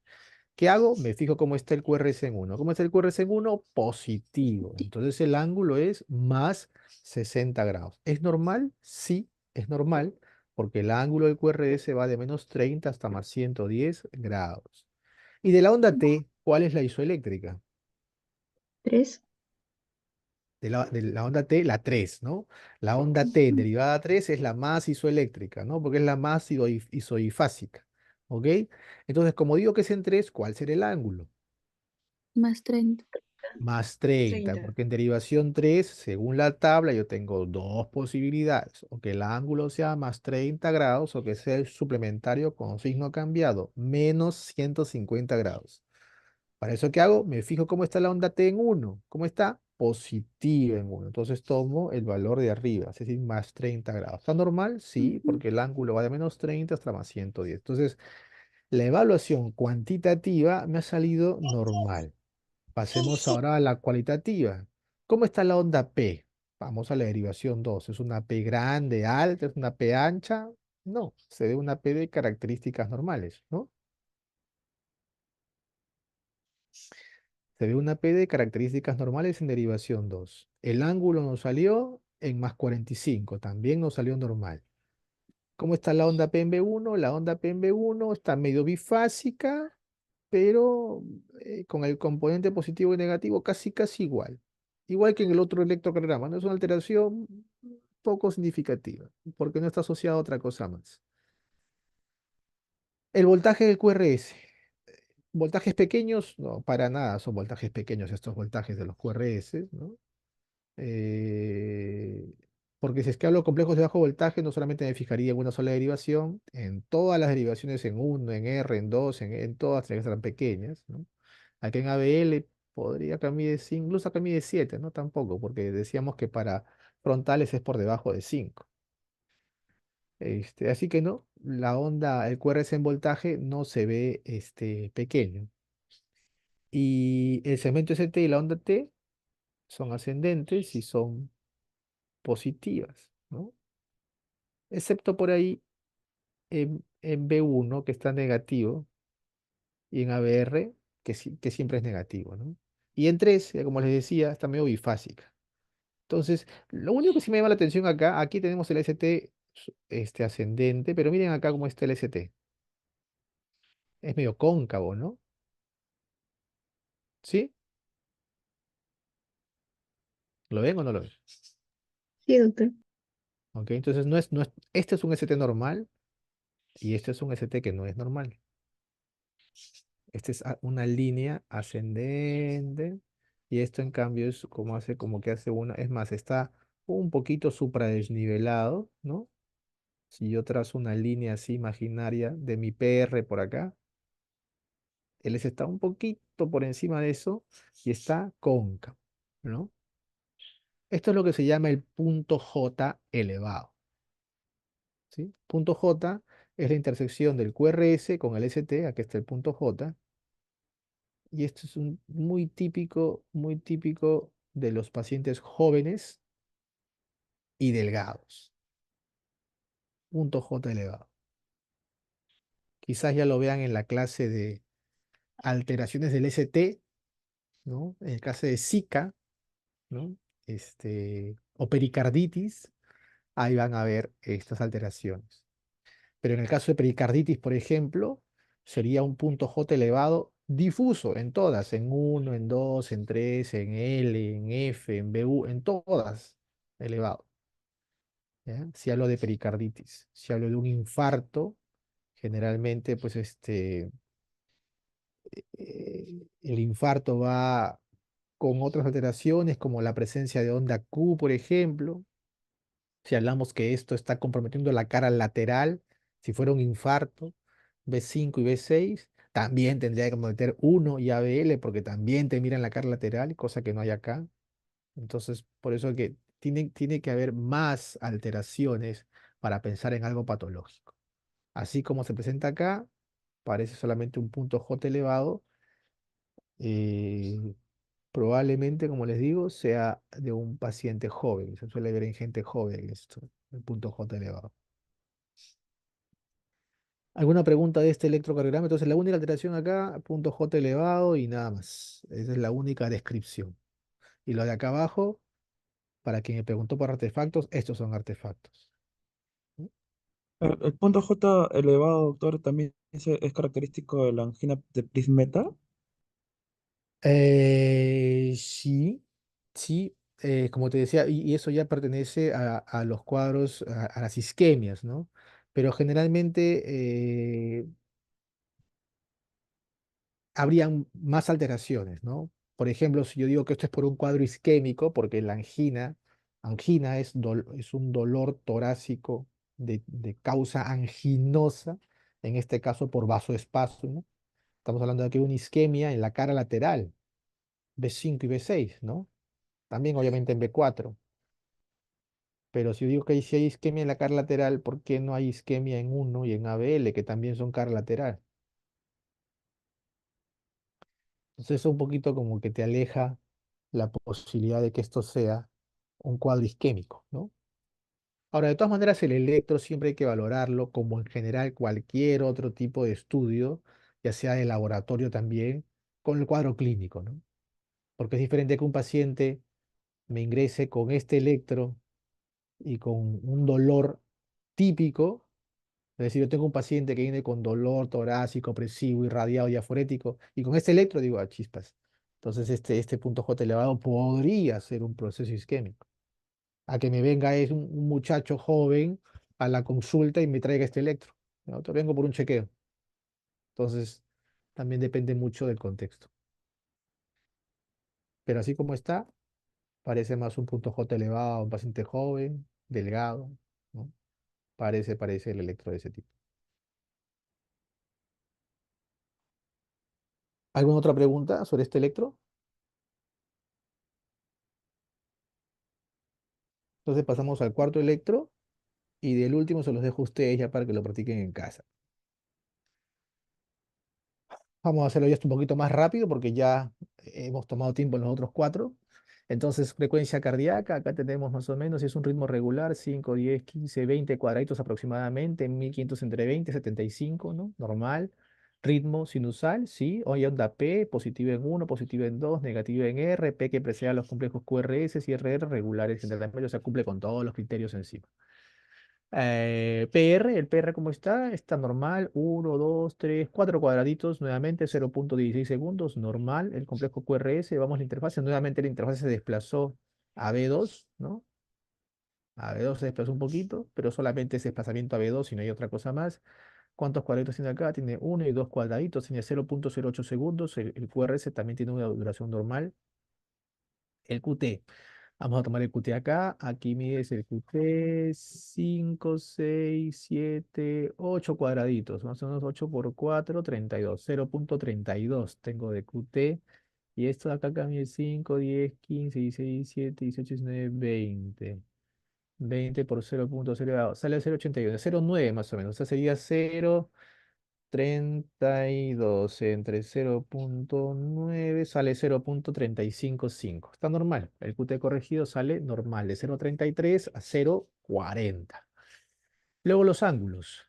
¿Qué hago? Me fijo cómo está el QRS en 1. ¿Cómo está el QRS en 1? Positivo. Entonces el ángulo es más 60 grados. ¿Es normal? Sí, es normal, porque el ángulo del QRS va de menos 30 hasta más 110 grados. Y de la onda T, ¿cuál es la isoeléctrica? 3. De la onda T, la 3, ¿no? La onda T derivada 3 es la más isoeléctrica, ¿no? Porque es la más isoifásica, ¿ok? Entonces, como digo que es en 3, ¿cuál será el ángulo? Más 30. Más 30, 30. porque en derivación 3, según la tabla, yo tengo dos posibilidades, o que el ángulo sea más 30 grados o que sea el suplementario con signo cambiado, menos 150 grados. Para eso, ¿qué hago? Me fijo cómo está la onda T en 1. ¿Cómo está? Positiva en 1. Entonces tomo el valor de arriba, es decir, más 30 grados. ¿Está normal? Sí, Ujú. porque el ángulo va de menos 30 hasta más 110. Entonces, la evaluación cuantitativa me ha salido normal. Pasemos ahora a la cualitativa. ¿Cómo está la onda P? Vamos a la derivación 2. ¿Es una P grande, alta? ¿Es una P ancha? No, se ve una P de características normales, ¿no? Se ve una P de características normales en derivación 2. El ángulo nos salió en más 45, también nos salió normal. ¿Cómo está la onda P en B1? La onda P en B1 está medio bifásica, pero con el componente positivo y negativo casi casi igual. Igual que en el otro electrocardiograma, no es una alteración poco significativa, porque no está asociada a otra cosa más. El voltaje del QRS. Voltajes pequeños, no, para nada son voltajes pequeños estos voltajes de los QRS, ¿no? Eh, Porque si es que hablo de complejos de bajo voltaje, no solamente me fijaría en una sola derivación, en todas las derivaciones en 1, en R, en 2, en todas tienen que ser pequeñas, ¿no? Aquí en ABL podría que mide 5, incluso acá mide 7, ¿no? Tampoco, porque decíamos que para frontales es por debajo de 5. Así que no, la onda, el QRS en voltaje no se ve pequeño. Y el segmento ST y la onda T son ascendentes y son positivas, ¿no? Excepto por ahí en B1 que está negativo y en ABR que siempre es negativo, ¿no? Y en 3, como les decía, está medio bifásica. Entonces, lo único que sí me llama la atención acá, aquí tenemos el ST ascendente, pero miren acá cómo está el ST. Es medio cóncavo, ¿no? ¿Sí? ¿Lo ven o no lo ven? Sí, doctor. Ok, entonces este es un ST normal y este es un ST que no es normal. Esta es una línea ascendente y esto en cambio es como que hace una, es más, está un poquito supradesnivelado, ¿no? Si yo trazo una línea así imaginaria de mi PR por acá, el S está un poquito por encima de eso y está cóncavo, ¿no? Esto es lo que se llama el punto J elevado, ¿sí? Punto J es la intersección del QRS con el ST, aquí está el punto J, y esto es muy típico de los pacientes jóvenes y delgados. Punto J elevado. Quizás ya lo vean en la clase de alteraciones del ST, ¿no? En el caso de Zika, ¿no? O pericarditis, ahí van a ver estas alteraciones. Pero en el caso de pericarditis, por ejemplo, sería un punto J elevado difuso en todas, en 1, en 2, en 3, en L, en F, en BU, en todas elevado. ¿Ya? Si hablo de pericarditis, si hablo de un infarto, generalmente, pues el infarto va con otras alteraciones, como la presencia de onda Q, por ejemplo. Si hablamos que esto está comprometiendo la cara lateral, si fuera un infarto, B5 y B6, también tendría que meter 1 y ABL, porque también te miran la cara lateral, cosa que no hay acá. Entonces, por eso que tiene que haber más alteraciones para pensar en algo patológico. Así como se presenta acá, parece solamente un punto J elevado. eh, Probablemente, como les digo, sea de un paciente joven. Se suele ver en gente joven esto, el punto J elevado. ¿Alguna pregunta de este electrocardiograma? Entonces, la única alteración acá, punto J elevado y nada más. Esa es la única descripción. Y lo de acá abajo, para quien me preguntó por artefactos, estos son artefactos. ¿No? El punto J elevado, doctor, también es característico de la angina de Prismeta. Sí, sí, como te decía, y eso ya pertenece a los cuadros, a las isquemias, ¿no? Pero generalmente habrían más alteraciones, ¿no? Por ejemplo, si yo digo que esto es por un cuadro isquémico, porque la angina es un dolor torácico de causa anginosa, en este caso por vasoespasmo, ¿no? Estamos hablando de que hay una isquemia en la cara lateral, B5 y B6, ¿no? También obviamente en B4. Pero si yo digo que si hay isquemia en la cara lateral, ¿por qué no hay isquemia en 1 y en ABL, que también son cara lateral? Entonces eso un poquito como que te aleja la posibilidad de que esto sea un cuadro isquémico, ¿no? Ahora, de todas maneras, el electro siempre hay que valorarlo como en general cualquier otro tipo de estudio, ya sea de laboratorio también, con el cuadro clínico, ¿no? Porque es diferente que un paciente me ingrese con este electro y con un dolor típico. Es decir, yo tengo un paciente que viene con dolor torácico, opresivo, irradiado, diaforético, y con este electro digo, chispas. Entonces, este punto J elevado podría ser un proceso isquémico. A que me venga es un muchacho joven a la consulta y me traiga este electro. ¿No? Te vengo por un chequeo. Entonces, también depende mucho del contexto. Pero así como está, parece más un punto J elevado, un paciente joven, delgado, ¿no? Parece el electro de ese tipo. ¿Alguna otra pregunta sobre este electro? Entonces pasamos al cuarto electro y del último se los dejo a ustedes ya para que lo practiquen en casa. Vamos a hacerlo ya un poquito más rápido porque ya hemos tomado tiempo en los otros cuatro. Entonces, frecuencia cardíaca, acá tenemos más o menos, si es un ritmo regular, 5, 10, 15, 20 cuadraditos aproximadamente, 1500 entre 20, 75, ¿no? Normal. Ritmo sinusal, sí. Hoy onda P, positiva en 1, positiva en 2, negativa en R, P que precede a los complejos QRS y RR regulares generalmente, o sea, cumple con todos los criterios encima. PR, el PR ¿cómo está? Está normal, 1, 2, 3, 4 cuadraditos, nuevamente 0.16 segundos, normal, el complejo QRS, vamos a la interfase, nuevamente la interfase se desplazó a B2, ¿no? A B2 se desplazó un poquito, pero solamente ese desplazamiento a B2 y no hay otra cosa más. ¿Cuántos cuadraditos tiene acá? Tiene uno y dos cuadraditos, tiene 0.08 segundos. El QRS también tiene una duración normal. El QT. Vamos a tomar el QT acá. Aquí mides el QT 5, 6, 7, 8 cuadraditos. Más o menos 8 por 4, 32. 0.32 tengo de QT. Y esto de acá mide 5, 10, 15, 16, 17, 18, 19, 20. 20 por 0.0, sale 0.81, 0.9 más o menos. O sea, sería 0.32 entre 0.9 sale 0.355. Está normal. El QT corregido sale normal, de 0.33 a 0.40. Luego los ángulos.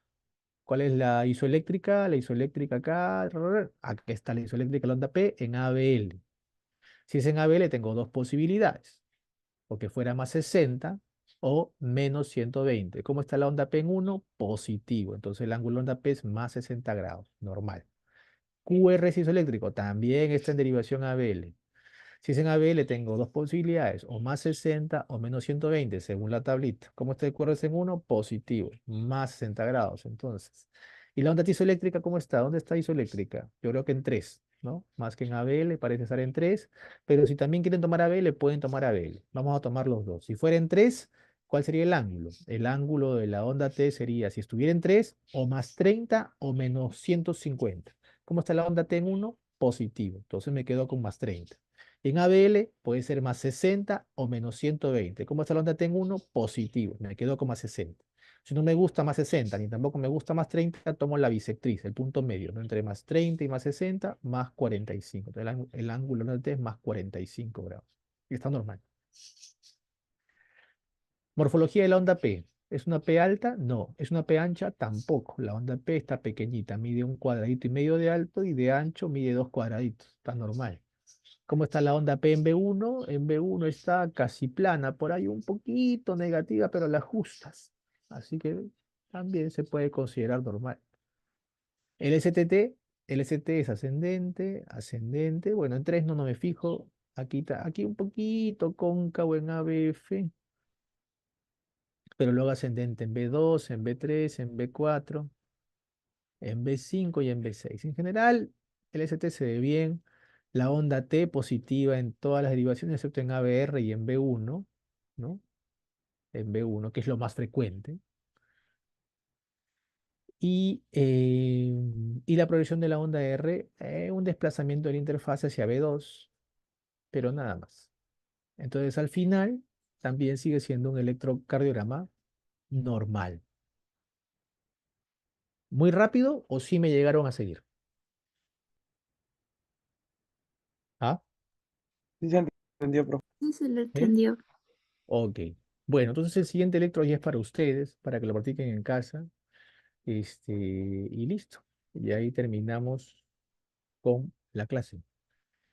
¿Cuál es la isoeléctrica? La isoeléctrica acá. Aquí está la isoeléctrica, la onda P en ABL. Si es en ABL, tengo dos posibilidades. O que fuera más 60 o menos 120. ¿Cómo está la onda P en 1? Positivo. Entonces el ángulo de onda P es más 60 grados, normal. QR es isoeléctrico, también está en derivación ABL. Si es en ABL, tengo dos posibilidades, o más 60 o menos 120, según la tablita. ¿Cómo está el QR en 1? Positivo, más 60 grados, entonces. ¿Y la onda isoeléctrica cómo está? ¿Dónde está isoeléctrica? Yo creo que en 3, ¿no? Más que en ABL, parece estar en 3, pero si también quieren tomar ABL, pueden tomar ABL. Vamos a tomar los dos. Si fuera en 3, ¿cuál sería el ángulo? El ángulo de la onda T sería, si estuviera en 3, o más 30 o menos 150. ¿Cómo está la onda T en 1? Positivo, entonces me quedo con más 30. En ABL puede ser más 60 o menos 120. ¿Cómo está la onda T en 1? Positivo. Me quedo con más 60. Si no me gusta más 60 ni tampoco me gusta más 30, tomo la bisectriz, el punto medio, ¿no? Entre más 30 y más 60, más 45. Entonces el ángulo de la onda T es más 45 grados. Y está normal. Morfología de la onda P. ¿Es una P alta? No. ¿Es una P ancha? Tampoco. La onda P está pequeñita, mide un cuadradito y medio de alto y de ancho mide 2 cuadraditos. Está normal. ¿Cómo está la onda P en B1? En B1 está casi plana, por ahí un poquito negativa, pero la ajustas. Así que también se puede considerar normal. El STT, el ST es ascendente, ascendente. Bueno, en 3 no me fijo. Aquí un poquito cóncavo en ABF, pero luego ascendente en B2, en B3, en B4, en B5 y en B6. En general, el ST se ve bien. La onda T positiva en todas las derivaciones, excepto en ABR y en B1, ¿no? En B1, que es lo más frecuente. Y la proyección de la onda R, un desplazamiento de la interfaz hacia B2, pero nada más. Entonces, al final, también sigue siendo un electrocardiograma normal. ¿Muy rápido o sí me llegaron a seguir? ¿Ah? Sí se entendió, profe. Sí, se lo ¿Eh? entendió. Ok. Bueno, entonces el siguiente electro ya es para ustedes, para que lo practiquen en casa. Y listo. Y ahí terminamos con la clase.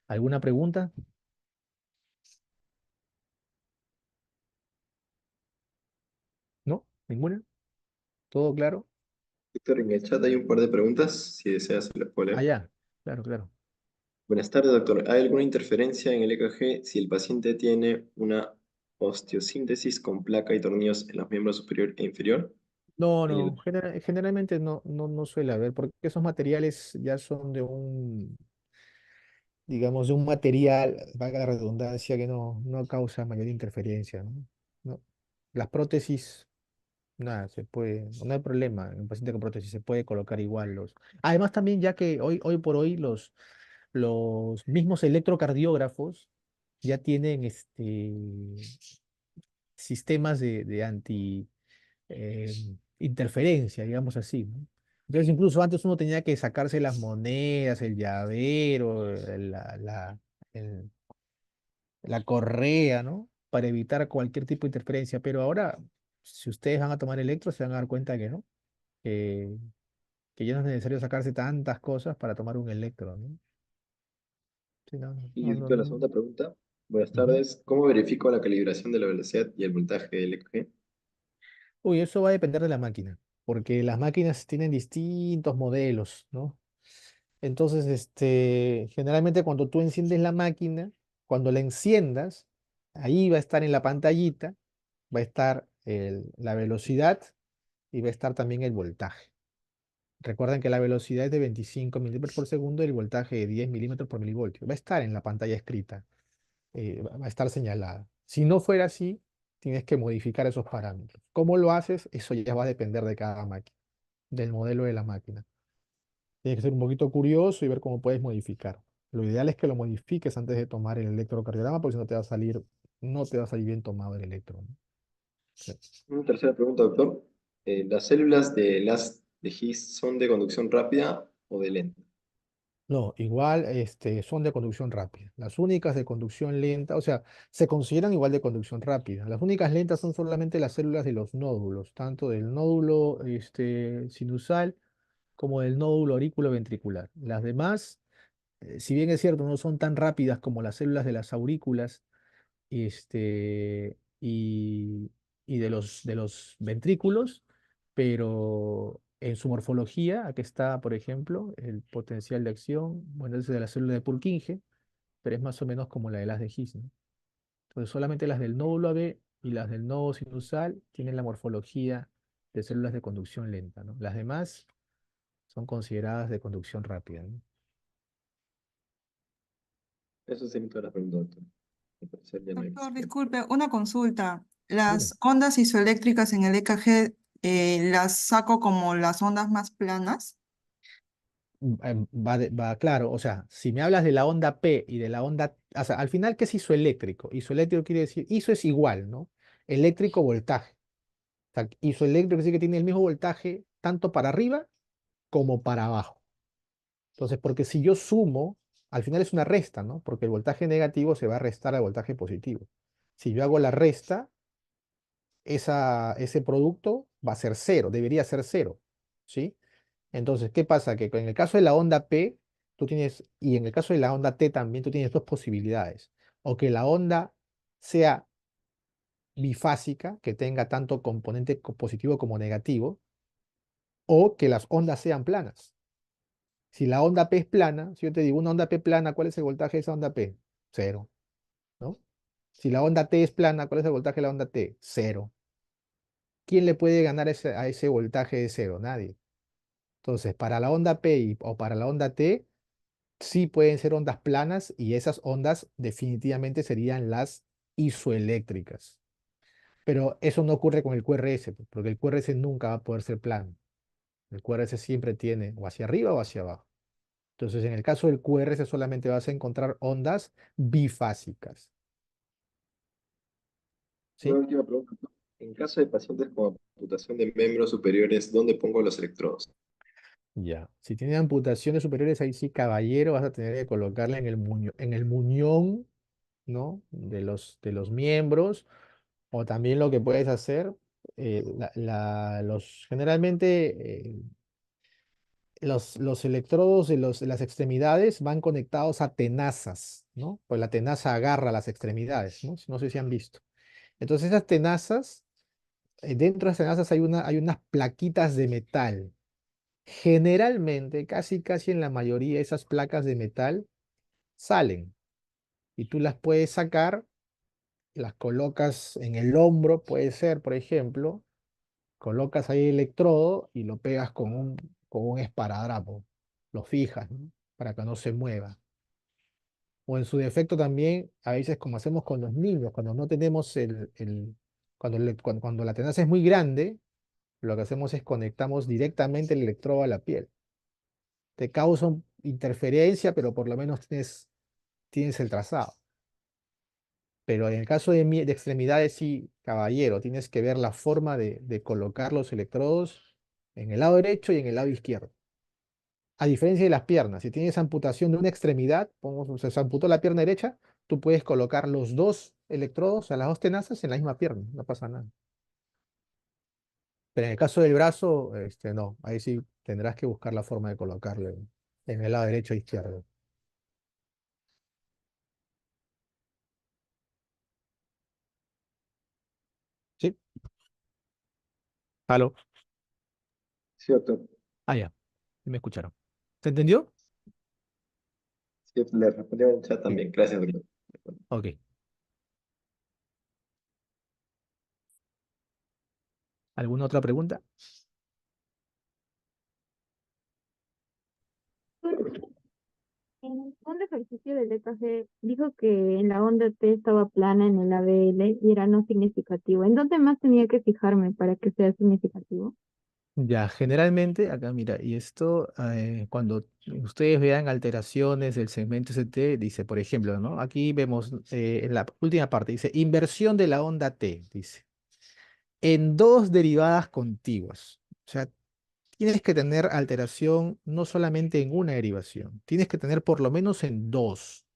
¿Alguna pregunta? ¿No? ¿Ninguna? ¿Todo claro? Víctor, en el chat hay un par de preguntas, si deseas se las puedo leer. Allá. Claro, claro. Buenas tardes, doctor. ¿Hay alguna interferencia en el EKG si el paciente tiene una osteosíntesis con placa y tornillos en los miembros superior e inferior? No, Ahí no, generalmente no suele haber, porque esos materiales ya son digamos, de un material, valga la redundancia, que no causa mayor interferencia, ¿no? No. Las prótesis, nada, no hay problema en un paciente con prótesis, se puede colocar igual los. Además también, ya que hoy por hoy los mismos electrocardiógrafos ya tienen sistemas de anti eh, interferencia, digamos así, ¿no? Entonces, incluso antes uno tenía que sacarse las monedas, el llavero, el- la correa, ¿no? Para evitar cualquier tipo de interferencia. Pero ahora, si ustedes van a tomar electro, se van a dar cuenta que no, que, que ya no es necesario sacarse tantas cosas para tomar un electro, ¿no? Sí, no, no, Y no, no, Víctor, la no. segunda pregunta. Buenas Ujú. tardes. ¿Cómo verifico la calibración de la velocidad y el voltaje del EKG? Uy, eso va a depender de la máquina, porque las máquinas tienen distintos modelos, ¿no? Entonces, generalmente cuando tú enciendes la máquina, cuando la enciendas, ahí va a estar en la pantallita, va a estar la velocidad y va a estar también el voltaje. Recuerden que la velocidad es de 25 milímetros por segundo y el voltaje de 10 milímetros por milivoltio. Va a estar en la pantalla escrita, va a estar señalada. Si no fuera así, tienes que modificar esos parámetros. ¿Cómo lo haces? Eso ya va a depender de cada máquina, del modelo de la máquina. Tienes que ser un poquito curioso y ver cómo puedes modificar. Lo ideal es que lo modifiques antes de tomar el electrocardiograma, porque si no te va a salir, no te va a salir bien tomado el electro, ¿no? Sí. Una tercera pregunta, doctor. ¿Las células de las de Higgs son de conducción rápida o de lenta? No, igual son de conducción rápida. Las únicas de conducción lenta, o sea, se consideran igual de conducción rápida. Las únicas lentas son solamente las células de los nódulos, tanto del nódulo sinusal como del nódulo ventricular. Las demás, si bien es cierto, no son tan rápidas como las células de las aurículas este, y, y de los ventrículos, pero en su morfología, aquí está, por ejemplo, el potencial de acción, bueno, es de la célula de Purkinje, pero es más o menos como la de las de His, ¿no? Entonces, solamente las del nódulo AB y las del nodo sinusal tienen la morfología de células de conducción lenta, ¿no? Las demás son consideradas de conducción rápida, ¿no? Eso sería toda la pregunta, doctor. Al parecer ya no hay más Doctor, preguntas. disculpe, una consulta. Dime. Las ondas isoeléctricas en el EKG, ¿las saco como las ondas más planas? Claro, o sea, si me hablas de la onda P y de la onda, o sea, al final, ¿qué es isoeléctrico? Isoeléctrico quiere decir, iso es igual, ¿no? Eléctrico, voltaje. O sea, isoeléctrico quiere decir que tiene el mismo voltaje tanto para arriba como para abajo. Entonces, porque si yo sumo, al final es una resta, ¿no? Porque el voltaje negativo se va a restar al voltaje positivo. Si yo hago la resta, ese producto va a ser cero, debería ser cero, ¿sí? Entonces, ¿qué pasa? Que en el caso de la onda P, tú tienes, y en el caso de la onda T también, tú tienes dos posibilidades. O que la onda sea bifásica, que tenga tanto componente positivo como negativo, o que las ondas sean planas. Si la onda P es plana, si yo te digo una onda P plana, ¿cuál es el voltaje de esa onda P? Cero, ¿no? Si la onda T es plana, ¿cuál es el voltaje de la onda T? Cero. ¿Quién le puede ganar a ese voltaje de cero? Nadie. Entonces, para la onda P o para la onda T, sí pueden ser ondas planas y esas ondas definitivamente serían las isoeléctricas. Pero eso no ocurre con el QRS, pues, porque el QRS nunca va a poder ser plano. El QRS siempre tiene o hacia arriba o hacia abajo. Entonces, en el caso del QRS solamente vas a encontrar ondas bifásicas. Una ¿Sí? última pregunta. En caso de pacientes con amputación de miembros superiores, ¿dónde pongo los electrodos? Ya. Si tiene amputaciones superiores, ahí sí, caballero, vas a tener que colocarla en el muñón, ¿no? De los miembros. O también lo que puedes hacer, generalmente los electrodos de las extremidades van conectados a tenazas, ¿no? Pues la tenaza agarra las extremidades, ¿no? No sé si han visto. Entonces esas tenazas, dentro de esas tenazas hay unas plaquitas de metal. Generalmente, casi en la mayoría de esas placas de metal salen y tú las puedes sacar, las colocas en el hombro, puede ser, por ejemplo, colocas ahí el electrodo y lo pegas con un esparadrapo. Lo fijas, ¿no? Para que no se mueva. O en su defecto también, a veces como hacemos con los niños, cuando no tenemos cuando la tenaza es muy grande, lo que hacemos es conectamos directamente el electrodo a la piel. Te causa interferencia, pero por lo menos tienes el trazado. Pero en el caso de extremidades, sí, caballero, tienes que ver la forma de colocar los electrodos en el lado derecho y en el lado izquierdo. A diferencia de las piernas, si tienes amputación de una extremidad, se amputó la pierna derecha, tú puedes colocar los dos electrodos, a las dos tenazas, en la misma pierna, no pasa nada. Pero en el caso del brazo, no, ahí sí tendrás que buscar la forma de colocarlo en el lado derecho e izquierdo. ¿Sí? ¿Aló? Sí, doctor. Ah, ya, sí me escucharon. ¿Se entendió? Sí, le respondí en el chat Sí. también. Gracias, doctor. Ok. ¿Alguna otra pregunta? En el segundo ejercicio del EKG dijo que en la onda T estaba plana en el ABL y era no significativo. ¿En dónde más tenía que fijarme para que sea significativo? Ya, generalmente, acá mira, y esto, cuando ustedes vean alteraciones del segmento ST, dice, por ejemplo, ¿no? Aquí vemos en la última parte, dice, inversión de la onda T, dice, en dos derivadas contiguas. O sea, tienes que tener alteración no solamente en una derivación, tienes que tener por lo menos en dos,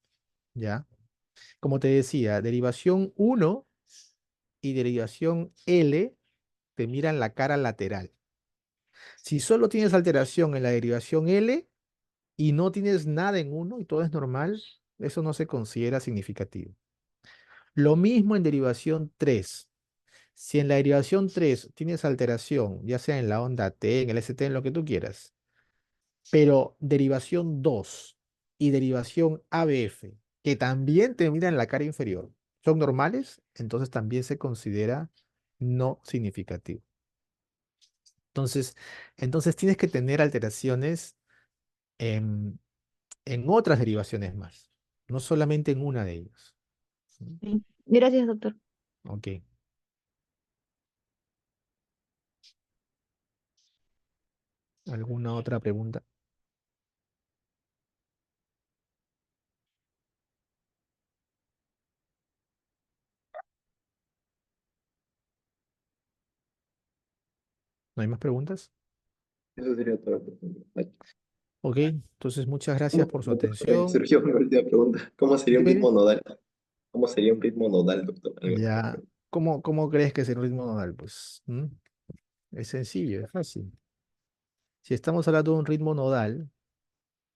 ¿ya? Como te decía, derivación uno y derivación L te miran la cara lateral. Si solo tienes alteración en la derivación L y no tienes nada en uno y todo es normal, eso no se considera significativo. Lo mismo en derivación 3. Si en la derivación 3 tienes alteración, ya sea en la onda T, en el ST, en lo que tú quieras, pero derivación 2 y derivación ABF, que también te miran la cara inferior, son normales, entonces también se considera no significativo. Entonces, entonces tienes que tener alteraciones en, en otras derivaciones más, no solamente en una de ellas. ¿Mm? Sí. Gracias, doctor. Ok. ¿Alguna otra pregunta? ¿No hay más preguntas? Eso sería todo. Ok, entonces muchas gracias por su atención. Surgió una última pregunta. ¿Cómo sería un Dime, ritmo dime. nodal? ¿Cómo sería un ritmo nodal, doctor? Ya, ¿cómo crees que es el ritmo nodal? Pues es sencillo, es fácil. Si estamos hablando de un ritmo nodal,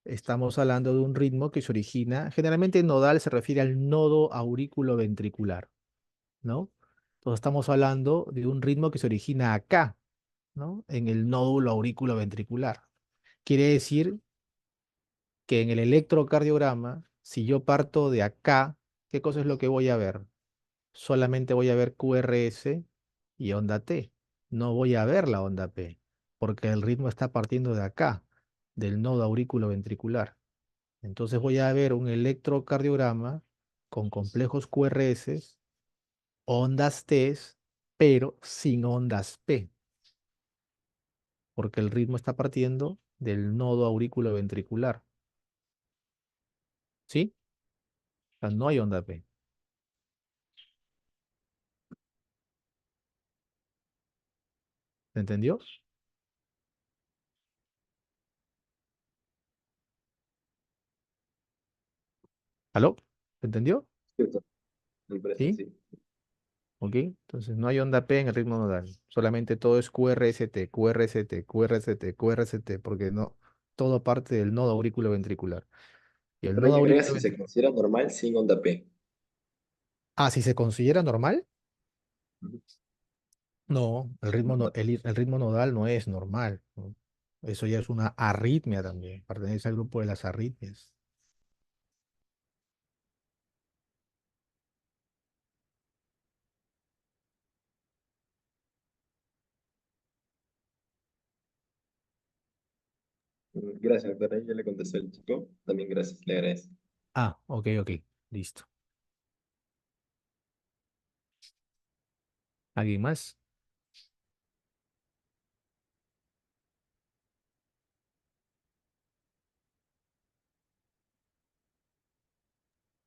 estamos hablando de un ritmo que se origina, generalmente nodal se refiere al nodo aurículo-ventricular, ¿no? Entonces estamos hablando de un ritmo que se origina acá, ¿no? En el nódulo aurículo-ventricular. Quiere decir que en el electrocardiograma, si yo parto de acá, ¿qué cosa es lo que voy a ver? Solamente voy a ver QRS y onda T. No voy a ver la onda P, porque el ritmo está partiendo de acá, del nodo aurículo-ventricular. Entonces voy a ver un electrocardiograma con complejos QRS, ondas T, pero sin ondas P, porque el ritmo está partiendo del nodo aurículo-ventricular. ¿Sí? O sea, no hay onda P. ¿Se entendió? ¿Aló? ¿Se entendió? Cierto, me parece, ¿Sí? sí. ¿Ok? Entonces no hay onda P en el ritmo nodal. Solamente todo es QRST, QRST, QRST, QRST, porque no, todo parte del nodo aurículo-ventricular. Y el Pero nodo ahí agrega si se aurículo-ventricular. considera normal sin onda P. Ah, si se considera normal, Ujú. no, el ritmo nodal no es normal, ¿no? Eso ya es una arritmia también, pertenece al grupo de las arritmias. Gracias, doctor. Ahí ya le contestó el chico. También gracias, le agradezco. Ah, ok, ok, listo. ¿Alguien más?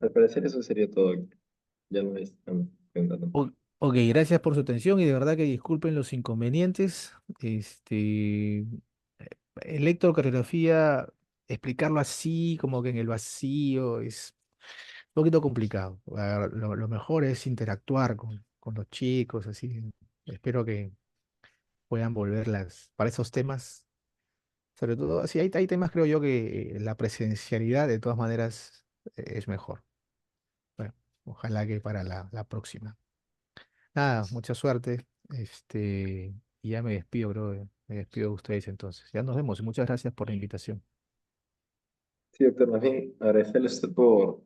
Al parecer eso sería todo. Ya no están preguntando. Ok, gracias por su atención y de verdad que disculpen los inconvenientes. Electrocardiografía, explicarlo así, como que en el vacío, es un poquito complicado. Lo mejor es interactuar con los chicos, así. Espero que puedan volverlas para esos temas. Sobre todo, así hay temas, creo yo, que la presencialidad de todas maneras es mejor. Bueno, ojalá que para la próxima. Nada, mucha suerte. Y ya me despido, creo. Me despido de ustedes entonces. Ya nos vemos y muchas gracias por la invitación. Sí, doctor, más bien agradecerle a usted por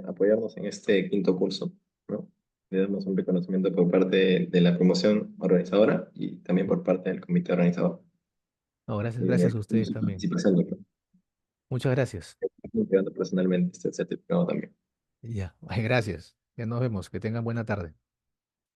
apoyarnos en este quinto curso, ¿no? Le damos un reconocimiento por parte de la promoción organizadora y también por parte del comité organizador. No, gracias, Y gracias a agradecemos ustedes su también. participación, doctor. Muchas gracias. Estoy quedando personalmente este certificado también. Ya, gracias. Ya nos vemos. Que tengan buena tarde.